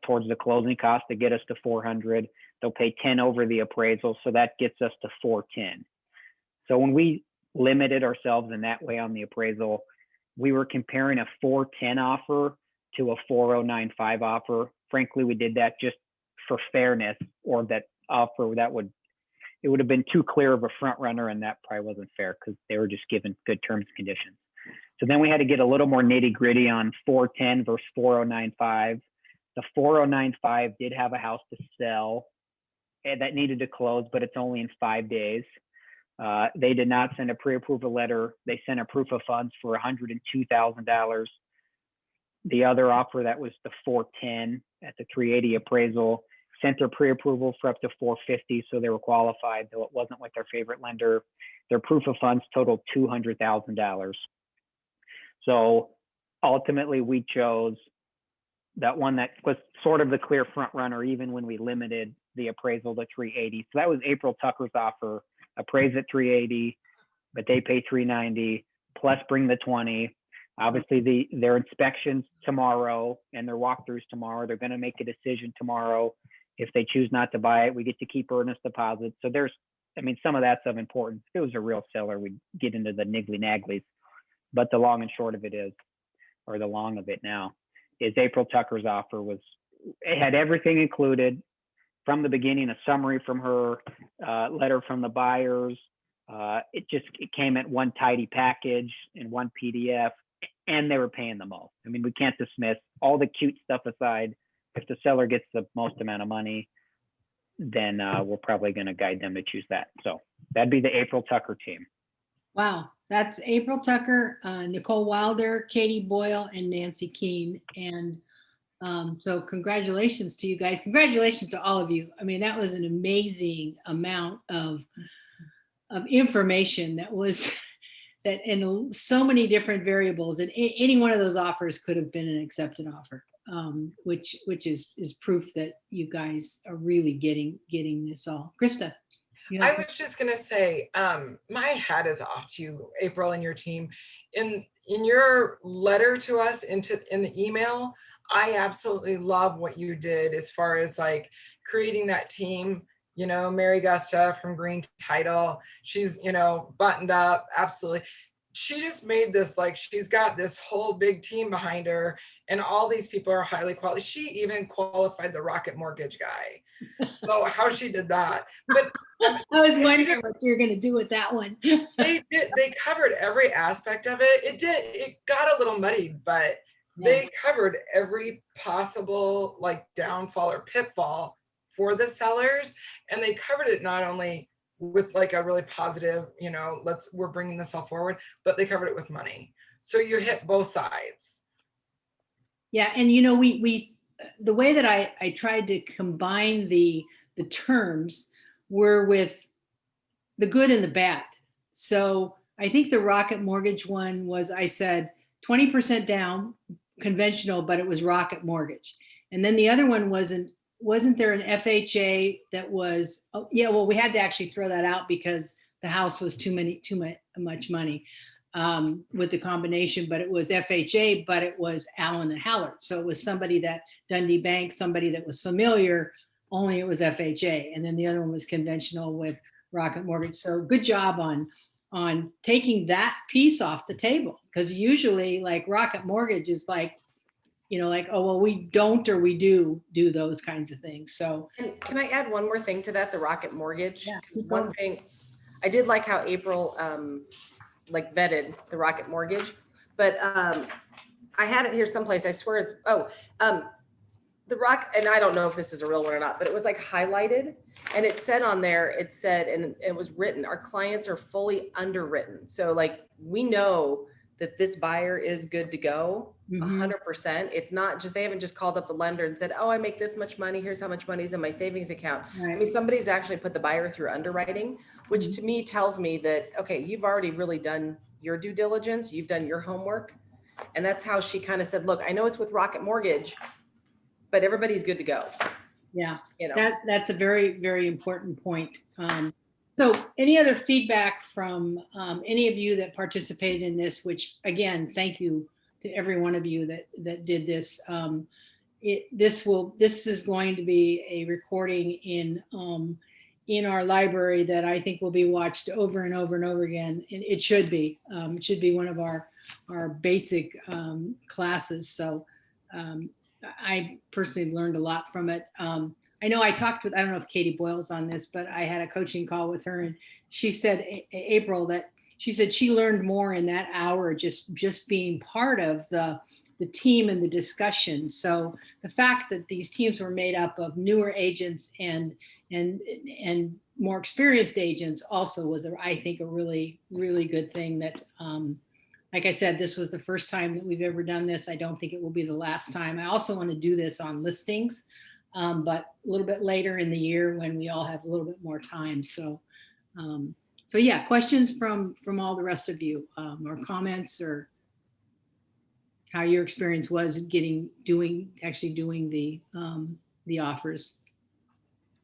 towards the closing cost to get us to 400. They'll pay 10 over the appraisal. So that gets us to 410. So when we limited ourselves in that way on the appraisal, we were comparing a 410 offer to a 409.5 offer. Frankly, we did that just for fairness, or that offer it would have been too clear of a front runner, and that probably wasn't fair because they were just given good terms and conditions. So then we had to get a little more nitty gritty on 410 versus 409.5. The 409.5 did have a house to sell and that needed to close, but it's only in 5 days. They did not send a pre-approval letter. They sent a proof of funds for $102,000. The other offer, that was the 410 at the 380 appraisal, sent their pre-approval for up to 450, so they were qualified, though it wasn't with their favorite lender. Their proof of funds totaled $200,000. So ultimately, we chose that one that was sort of the clear front runner, even when we limited the appraisal to 380. So that was April Tucker's offer, appraise at 380, but they pay 390 plus bring the 20. Obviously their inspections tomorrow and their walkthroughs tomorrow. They're going to make a decision tomorrow. If they choose not to buy it, we get to keep earnest deposits. So there's, I mean, some of that's of importance. If it was a real seller, we'd get into the niggly nagglies, but the long and short of it is, or the long of it now, is April Tucker's offer was, it had everything included from the beginning, a summary from her, letter from the buyers. It came at one tidy package in one PDF, and they were paying the most. I mean, we can't dismiss all the cute stuff aside. If the seller gets the most amount of money, then we're probably going to guide them to choose that. So that'd be the April Tucker team. Wow, that's April Tucker, Nicole Wilder, Katie Boyle, and Nancy Keene. And so congratulations to you guys. Congratulations to all of you. I mean, that was an amazing amount of information that was that in so many different variables, and any one of those offers could have been an accepted offer, which is proof that you guys are really getting this all. Krista. I was just gonna say, my hat is off to you, April, and your team. In your letter to us in the email, I absolutely love what you did as far as like creating that team. You know, Mary Gusta from Green Title, she's, you know, buttoned up, absolutely. She just made this, like, she's got this whole big team behind her, and all these people are highly qualified. She even qualified the Rocket Mortgage guy. So how she did that. But I was wondering what you're going to do with that one. They covered every aspect of it. It got a little muddied, but they covered every possible like downfall or pitfall for the sellers. And they covered it not only with like a really positive, you know, we're bringing this all forward, but they covered it with money. So you hit both sides. Yeah. And, you know, we the way that I tried to combine the terms were with the good and the bad. So I think the Rocket Mortgage one was, I said 20% down, conventional, but it was Rocket Mortgage. And then the other one wasn't there an FHA that was, oh, yeah, well, we had to actually throw that out because the house was too much money with the combination, but it was FHA, but it was Allen and Hallard. So it was somebody that Dundee Bank, somebody that was familiar, only it was FHA. And then the other one was conventional with Rocket Mortgage. So good job on taking that piece off the table. Because usually like Rocket Mortgage is like, you know, like, oh, well, we don't, or we do those kinds of things. So and can I add one more thing to that, the Rocket Mortgage? Yeah, one thing, I did like how April like vetted the Rocket Mortgage, but I had it here someplace, I swear it's, the Rock, and I don't know if this is a real one or not, but it was like highlighted and it said on there, it said, and it was written, our clients are fully underwritten. So like, we know that this buyer is good to go 100%. It's not just, they haven't just called up the lender and said, oh, I make this much money. Here's how much money is in my savings account. Right. I mean, somebody's actually put the buyer through underwriting, which to me tells me that, okay, you've already really done your due diligence. You've done your homework. And that's how she kind of said, look, I know it's with Rocket Mortgage, but everybody's good to go. Yeah, you know, that's a very, very important point. So any other feedback from any of you that participated in this, which again, thank you to every one of you that did this. This is going to be a recording in our library that I think will be watched over and over and over again. And it should be one of our basic classes. So I personally learned a lot from it. I know I talked with, I don't know if Katie Boyle's on this, but I had a coaching call with her and she said, April, that she said she learned more in that hour, just being part of the team and the discussion. So the fact that these teams were made up of newer agents and more experienced agents also was, I think, a really, really good thing that, like I said, this was the first time that we've ever done this. I don't think it will be the last time. I also want to do this on listings, but a little bit later in the year when we all have a little bit more time. So yeah, questions from all the rest of you or comments or? how your experience was actually doing the offers.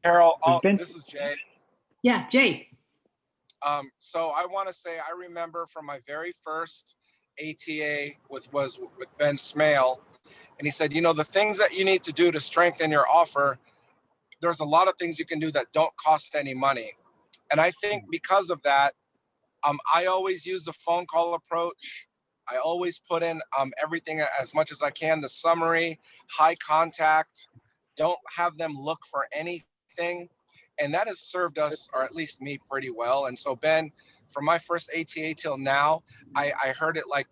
Carol, Ben- this is Jay. Yeah, Jay. So I want to say I remember from my very first ATA was with Ben Smale, and he said, you know, the things that you need to do to strengthen your offer, there's a lot of things you can do that don't cost any money. And I think because of that, I always use the phone call approach. I always put in everything as much as I can, the summary, high contact, don't have them look for anything. And that has served us, or at least me, pretty well. And so, Ben, from my first ATA till now, I heard it like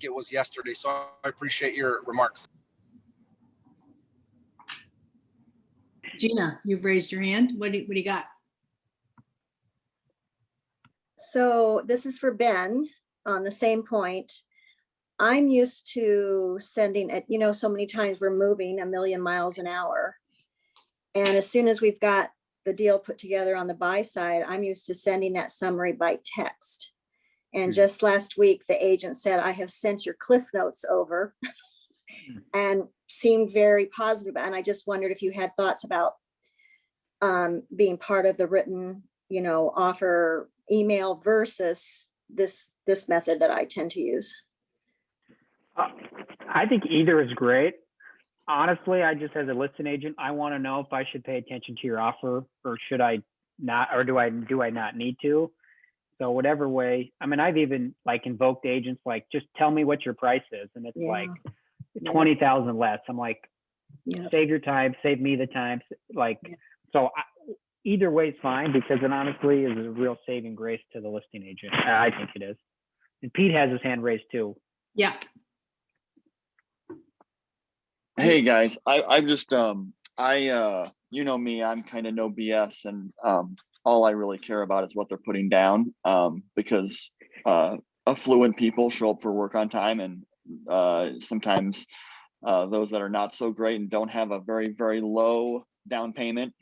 it was yesterday. So I appreciate your remarks. Gina, you've raised your hand. What do you got? So this is for Ben on the same point. I'm used to sending it, so many times we're moving a million miles an hour. And as soon as we've got the deal put together on the buy side, I'm used to sending that summary by text. And just last week, the agent said, I have sent your Cliff Notes over and seemed very positive. And I just wondered if you had thoughts about being part of the written, offer email versus this method that I tend to use. I think either is great. Honestly, I just, as a listing agent, I want to know if I should pay attention to your offer, or should I not, or do I not need to? So whatever way, I mean, I've even like invoked agents, like, just tell me what your price is. And it's like 20,000 less. I'm like, save your time, save me the time. So either way is fine, because it honestly is a real saving grace to the listing agent. I think it is. And Pete has his hand raised too. Yeah. Hey guys, I'm just you know me, I'm kind of no BS, and all I really care about is what they're putting down, because affluent people show up for work on time, and sometimes those that are not so great and don't have a very, very low down payment,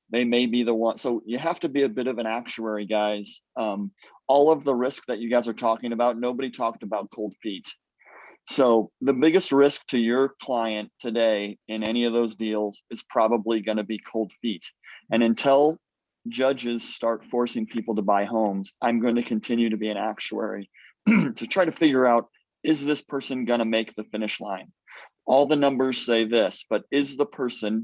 they may be the one. So you have to be a bit of an actuary, guys. All of the risk that you guys are talking about, nobody talked about cold feet. So the biggest risk to your client today in any of those deals is probably going to be cold feet. And until judges start forcing people to buy homes, I'm going to continue to be an actuary to try to figure out, is this person going to make the finish line? All the numbers say this, but does the person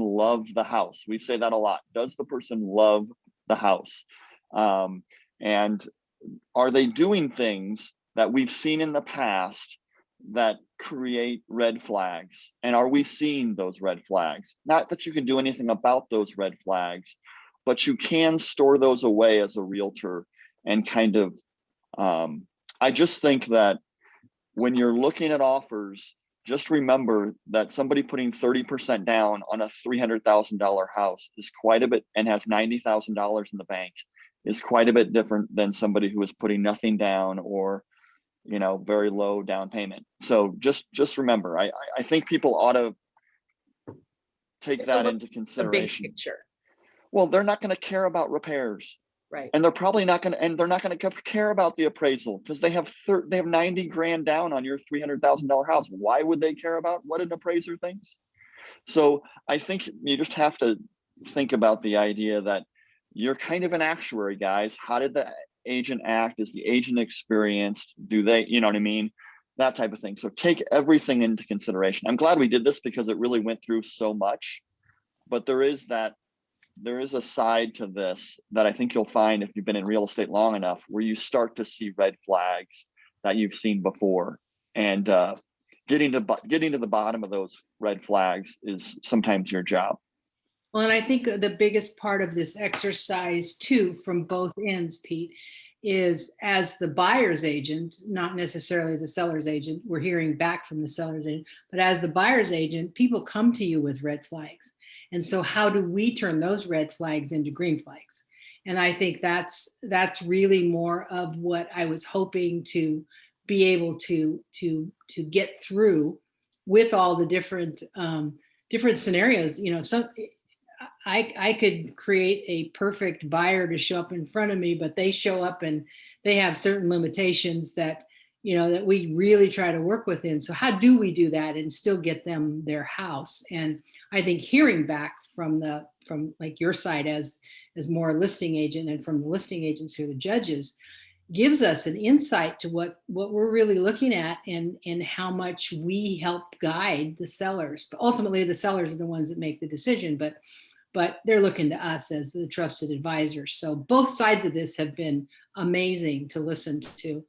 love the house? We say that a lot. Does the person love the house? And are they doing things that we've seen in the past that create red flags? And are we seeing those red flags? Not that you can do anything about those red flags, but you can store those away as a realtor and kind of, I just think that when you're looking at offers, just remember that somebody putting 30% down on a $300,000 house is quite a bit, and has $90,000 in the bank, is quite a bit different than somebody who is putting nothing down, or very low down payment. So just remember, I think people ought to take that into consideration. The big picture. Well, they're not going to care about repairs, Right. and they're probably not going to, and they're not going to care about the appraisal, because they have 90 grand down on your $300,000 house. Why would they care about what an appraiser thinks? So I think you just have to think about the idea that you're kind of an actuary, guys. How did the agent act? Is the agent experienced? Do they, you know what I mean? That type of thing. So take everything into consideration. I'm glad we did this because it really went through so much, but there is a side to this that I think you'll find if you've been in real estate long enough, where you start to see red flags that you've seen before, and getting to the bottom of those red flags is sometimes your job. Well, and I think the biggest part of this exercise too, from both ends, Pete, is as the buyer's agent, not necessarily the seller's agent, we're hearing back from the seller's agent, but as the buyer's agent, people come to you with red flags. And so how do we turn those red flags into green flags? And I think that's really more of what I was hoping to be able to get through with all the different scenarios. I could create a perfect buyer to show up in front of me, but they show up and they have certain limitations that, that we really try to work within. So how do we do that and still get them their house? And I think hearing back from like your side as more listing agent and from the listing agents who are the judges gives us an insight to what we're really looking at and how much we help guide the sellers. But ultimately the sellers are the ones that make the decision, but they're looking to us as the trusted advisors. So both sides of this have been amazing to listen to.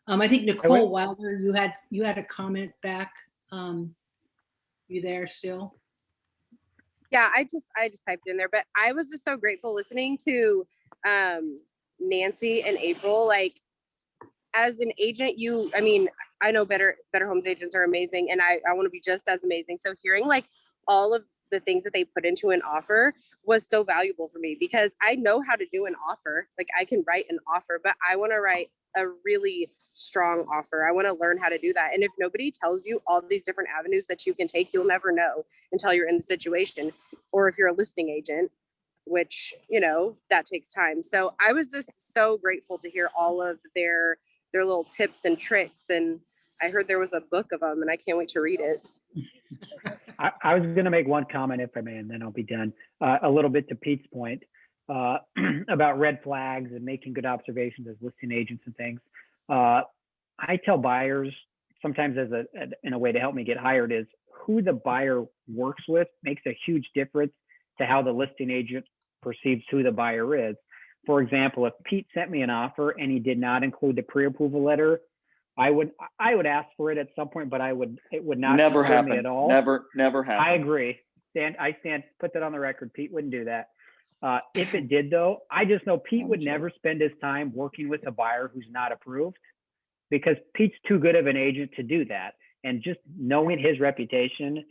I think Nicole Wilder, you had a comment back. You there still? Yeah, I just typed in there, but I was just so grateful listening to Nancy and April. Like, as an agent, I know Better Homes agents are amazing, and I want to be just as amazing. So hearing like all of the things that they put into an offer was so valuable for me, because I know how to do an offer. Like, I can write an offer, but I want to write a really strong offer. I want to learn how to do that. And if nobody tells you all these different avenues that you can take, you'll never know until you're in the situation. Or if you're a listing agent, which, that takes time. So I was just so grateful to hear all of their little tips and tricks. And I heard there was a book of them, and I can't wait to read it. I was going to make one comment, if I may, and then I'll be done. A little bit to Pete's point about red flags and making good observations as listing agents and things. I tell buyers sometimes in a way to help me get hired is who the buyer works with makes a huge difference to how the listing agent perceives who the buyer is. For example, if Pete sent me an offer and he did not include the pre-approval letter, I would ask for it at some point, but it would not Never concern happen. me at all. Never happen. I agree. I stand, put that on the record. Pete wouldn't do that. If it did though, I just know Pete would never spend his time working with a buyer who's not approved, because Pete's too good of an agent to do that. And just knowing his reputation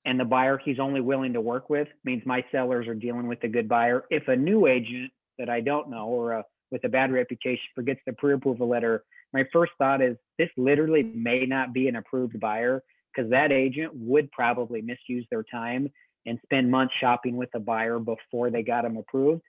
and the buyer he's only willing to work with means my sellers are dealing with a good buyer. If a new agent that I don't know or with a bad reputation forgets the pre-approval letter, my first thought is this literally may not be an approved buyer, because that agent would probably misuse their time and spend months shopping with a buyer before they got them approved.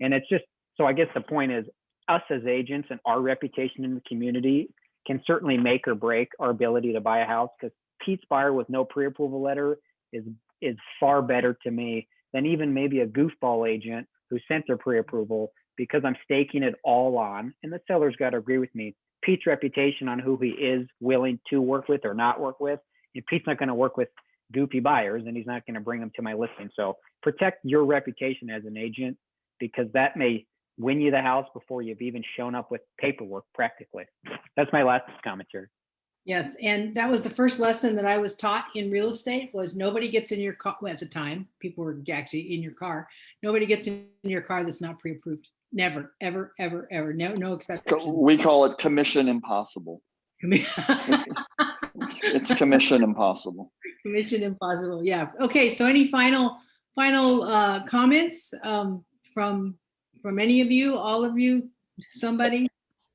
And it's just, so I guess the point is us as agents and our reputation in the community can certainly make or break our ability to buy a house, because Pete's buyer with no pre-approval letter is far better to me than even maybe a goofball agent who sent their pre-approval, because I'm staking it all on, and the seller's got to agree with me, Pete's reputation on who he is willing to work with or not work with. And Pete's not going to work with goofy buyers, and he's not going to bring them to my listing. So protect your reputation as an agent, because that may win you the house before you've even shown up with paperwork practically. That's my last commentary. Yes, and that was the first lesson that I was taught in real estate, was nobody gets in your car. Well, at the time, people were actually in your car. Nobody gets in your car that's not pre-approved. Never, ever, ever, ever. No exceptions. We call it commission impossible. It's commission impossible. Commission impossible. Yeah. Okay. So any final comments from any of you, all of you, somebody?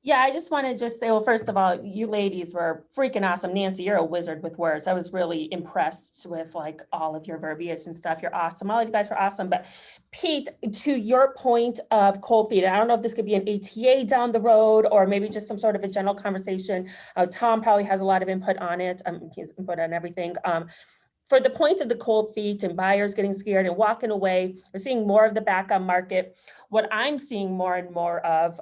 Yeah, I just want to say, well, first of all, you ladies were freaking awesome. Nancy, you're a wizard with words. I was really impressed with like all of your verbiage and stuff. You're awesome. All of you guys were awesome. But Pete, to your point of cold feet, I don't know if this could be an ATA down the road or maybe just some sort of a general conversation. Tom probably has a lot of input on it. His input on everything. For the point of the cold feet and buyers getting scared and walking away, we're seeing more of the back on market. What I'm seeing more and more of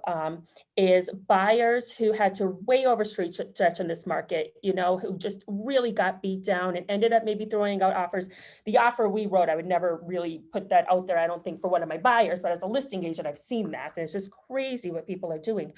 is buyers who had to way overstretch in this market, who just really got beat down and ended up maybe throwing out offers. The offer we wrote, I would never really put that out there, I don't think, for one of my buyers, but as a listing agent, I've seen that. And it's just crazy what people are doing.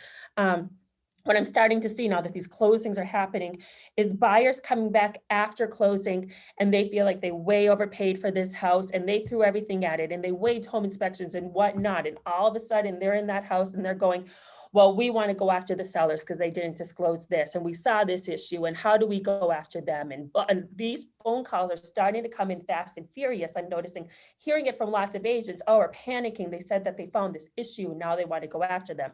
What I'm starting to see now that these closings are happening is buyers coming back after closing, and they feel like they way overpaid for this house and they threw everything at it and they waived home inspections and whatnot. And all of a sudden they're in that house and they're going, well, we want to go after the sellers because they didn't disclose this. And we saw this issue, and how do we go after them? And these phone calls are starting to come in fast and furious. I'm noticing, hearing it from lots of agents, are panicking. They said that they found this issue and now they want to go after them.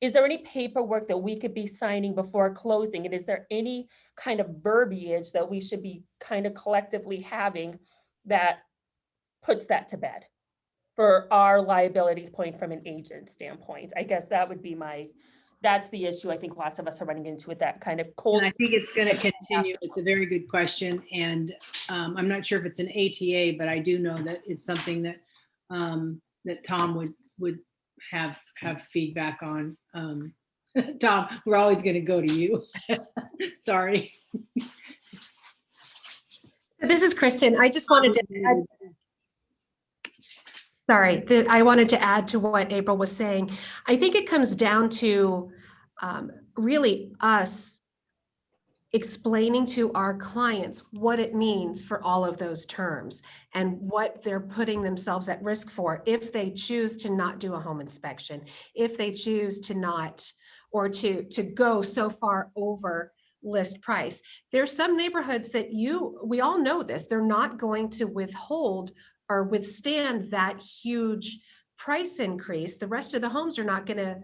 Is there any paperwork that we could be signing before closing? And is there any kind of verbiage that we should be kind of collectively having that puts that to bed for our liability point from an agent standpoint? I guess that would be my that's the issue I think lots of us are running into with that kind of cold. And I think it's going to continue. It's a very good question. And I'm not sure if it's an ATA, but I do know that it's something that that Tom would have feedback on. Tom, we're always going to go to you. Sorry. So this is Kristen. I just wanted to add, I wanted to add to what April was saying. I think it comes down to really us explaining to our clients what it means for all of those terms and what they're putting themselves at risk for if they choose to not do a home inspection, if they choose to not, or to go so far over list price. There's some neighborhoods that we all know this, they're not going to withhold or withstand that huge price increase. The rest of the homes are not going to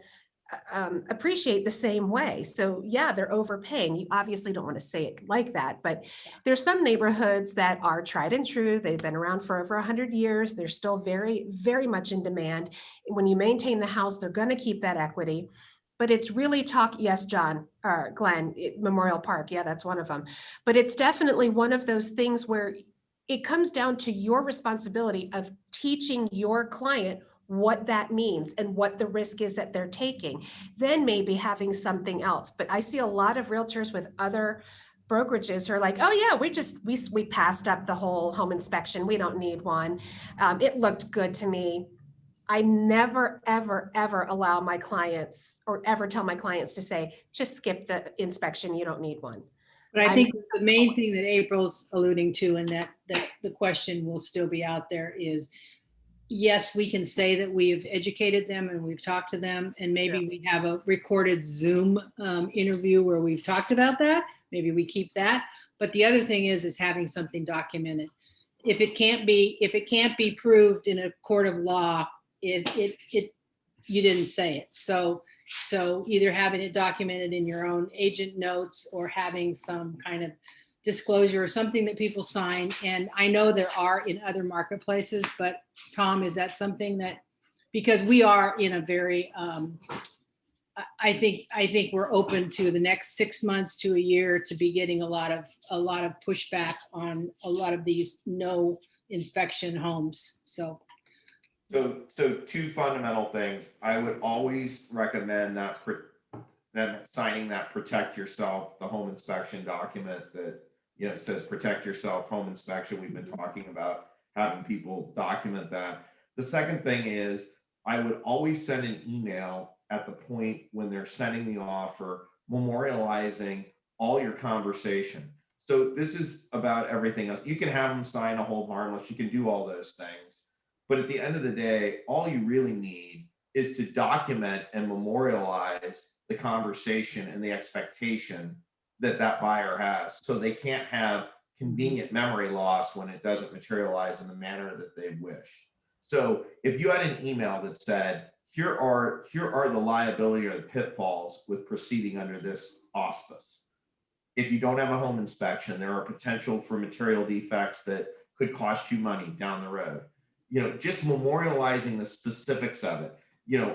appreciate the same way. So yeah, they're overpaying. You obviously don't want to say it like that, but there's some neighborhoods that are tried and true. They've been around for over 100 years. They're still very, very much in demand. When you maintain the house, they're going to keep that equity. But it's really yes, John, or Glenn, Memorial Park. Yeah, that's one of them. But it's definitely one of those things where it comes down to your responsibility of teaching your client what that means and what the risk is that they're taking, then maybe having something else. But I see a lot of realtors with other brokerages who are like, oh yeah, we passed up the whole home inspection. We don't need one. It looked good to me. I never, ever, ever allow my clients or ever tell my clients to say, just skip the inspection. You don't need one. But I think the main thing that April's alluding to and that the question will still be out there is, yes, we can say that we've educated them and we've talked to them, and maybe we have a recorded Zoom interview where we've talked about that. Maybe we keep that. But the other thing is having something documented. If it can't be proved in a court of law, you didn't say it. So either having it documented in your own agent notes or having some kind of disclosure or something that people sign. And I know there are in other marketplaces, but Tom, is that something that, because we are in a very, I think we're open to the next 6 months to a year to be getting a lot of pushback on a lot of these no inspection homes. So two fundamental things. I would always recommend that them signing that protect yourself, the home inspection document that, it says protect yourself, home inspection. We've been talking about having people document that. The second thing is I would always send an email at the point when they're sending the offer, memorializing all your conversation. So this is about everything else. You can have them sign a hold harmless. You can do all those things. But at the end of the day, all you really need is to document and memorialize the conversation and the expectation that buyer has. So they can't have convenient memory loss when it doesn't materialize in the manner that they wish. So if you had an email that said, here are the liability or the pitfalls with proceeding under this auspice. If you don't have a home inspection, there are potential for material defects that could cost you money down the road. Just memorializing the specifics of it.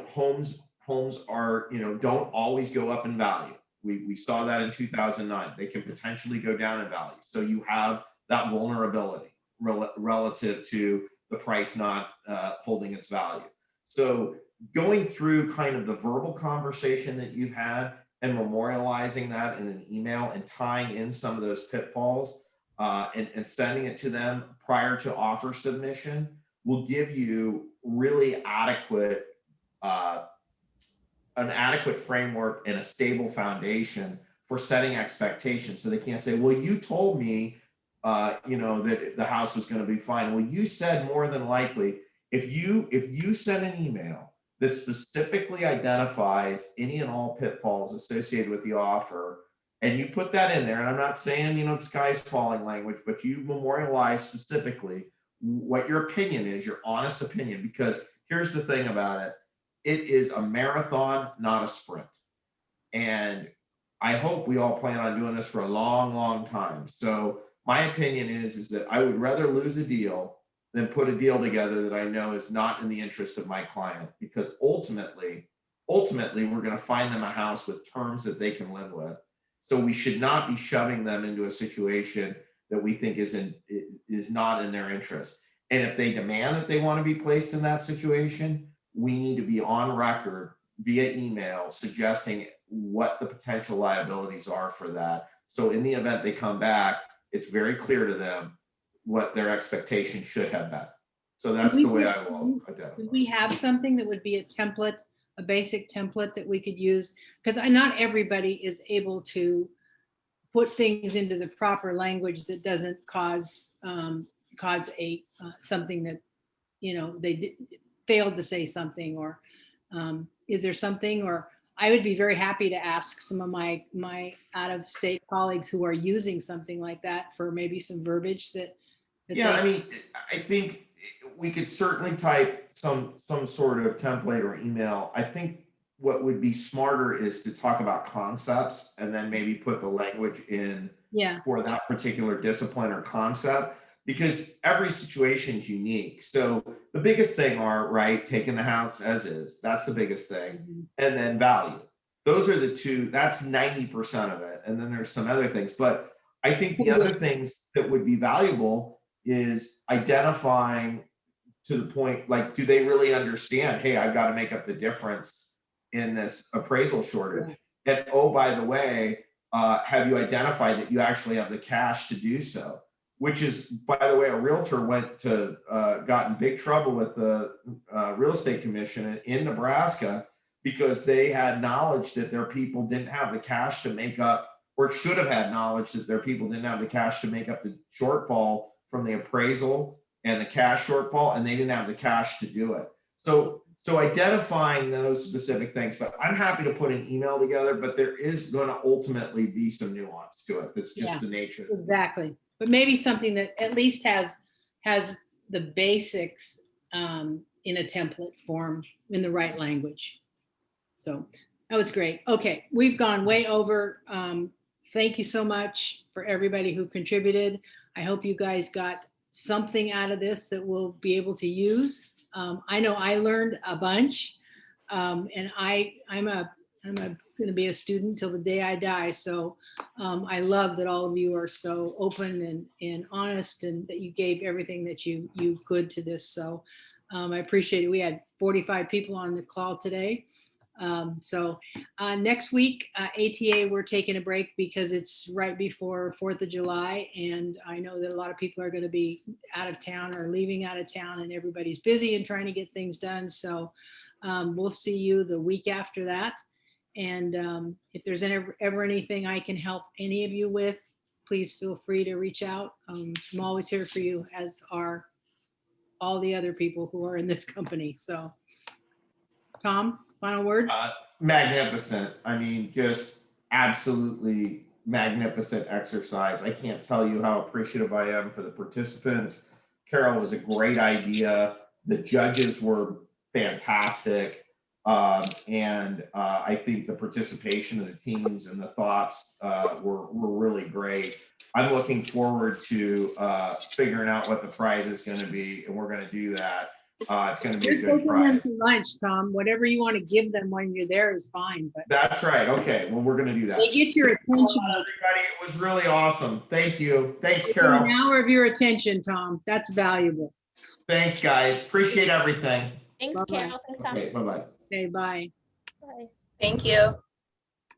Homes are, don't always go up in value. We saw that in 2009. They can potentially go down in value. So you have that vulnerability relative to the price not holding its value. So going through kind of the verbal conversation that you've had and memorializing that in an email and tying in some of those pitfalls and sending it to them prior to offer submission will give you really adequate, an adequate framework and a stable foundation for setting expectations. So they can't say, well, you told me, that the house was going to be fine. Well, you said more than likely, if you send an email that specifically identifies any and all pitfalls associated with the offer, and you put that in there, and I'm not saying, the sky's falling language, but you memorialize specifically what your opinion is, your honest opinion, because here's the thing about it. It is a marathon, not a sprint. And I hope we all plan on doing this for a long, long time. So my opinion is that I would rather lose a deal than put a deal together that I know is not in the interest of my client, because ultimately ultimately we're going to find them a house with terms that they can live with. So we should not be shoving them into a situation that we think is not in their interest. And if they demand that they want to be placed in that situation, we need to be on record via email suggesting what the potential liabilities are for that. So in the event they come back, it's very clear to them what their expectation should have been. So that's the way I will identify. Do we have something that would be a template, a basic template that we could use? Because not everybody is able to put things into the proper language that doesn't cause something that, they failed to say something, or is there something? Or I would be very happy to ask some of my out-of-state colleagues who are using something like that for maybe some verbiage that Yeah, I mean, I think we could certainly type some sort of template or email. I think what would be smarter is to talk about concepts and then maybe put the language in for that particular discipline or concept, because every situation is unique. So the biggest thing are, right, taking the house as is. That's the biggest thing. And then value. Those are the two, that's 90% of it. And then there's some other things. But I think the other things that would be valuable is identifying to the point, like, do they really understand, hey, I've got to make up the difference in this appraisal shortage? And oh, by the way, have you identified that you actually have the cash to do so? Which is, by the way, a realtor got in big trouble with the real estate commission in Nebraska because they had knowledge that their people didn't have the cash to make up, or should have had knowledge that their people didn't have the cash to make up the shortfall from the appraisal and the cash shortfall, and they didn't have the cash to do it. So identifying those specific things, but I'm happy to put an email together, but there is going to ultimately be some nuance to it. That's just the nature. Exactly. But maybe something that at least has the basics in a template form in the right language. So that was great. Okay, we've gone way over. Thank you so much for everybody who contributed. I hope you guys got something out of this that we'll be able to use. I know I learned a bunch, and I'm going to be a student till the day I die. So I love that all of you are so open and honest, and that you gave everything that you could to this. So I appreciate it. We had 45 people on the call today. Next week, ATA, we're taking a break because it's right before 4th of July. And I know that a lot of people are going to be out of town or leaving out of town, and everybody's busy and trying to get things done. So we'll see you the week after that. And if there's ever anything I can help any of you with, please feel free to reach out. I'm always here for you, as are all the other people who are in this company. So Tom, final words? Magnificent. I mean, just absolutely magnificent exercise. I can't tell you how appreciative I am for the participants. Carol, was a great idea. The judges were fantastic. I think the participation of the teams and the thoughts were really great. I'm looking forward to figuring out what the prize is going to be, and we're going to do that. It's going to be a good prize. To lunch, Tom. Whatever you want to give them when you're there is fine. But that's right. Okay. Well, we're going to do that. They get your attention. Everybody, it was really awesome. Thank you. Thanks, Carol. An hour of your attention, Tom. That's valuable. Thanks, guys. Appreciate everything. Thanks, Carol. Thanks, Tom. Okay, bye-bye. Okay, bye. Bye. Thank you.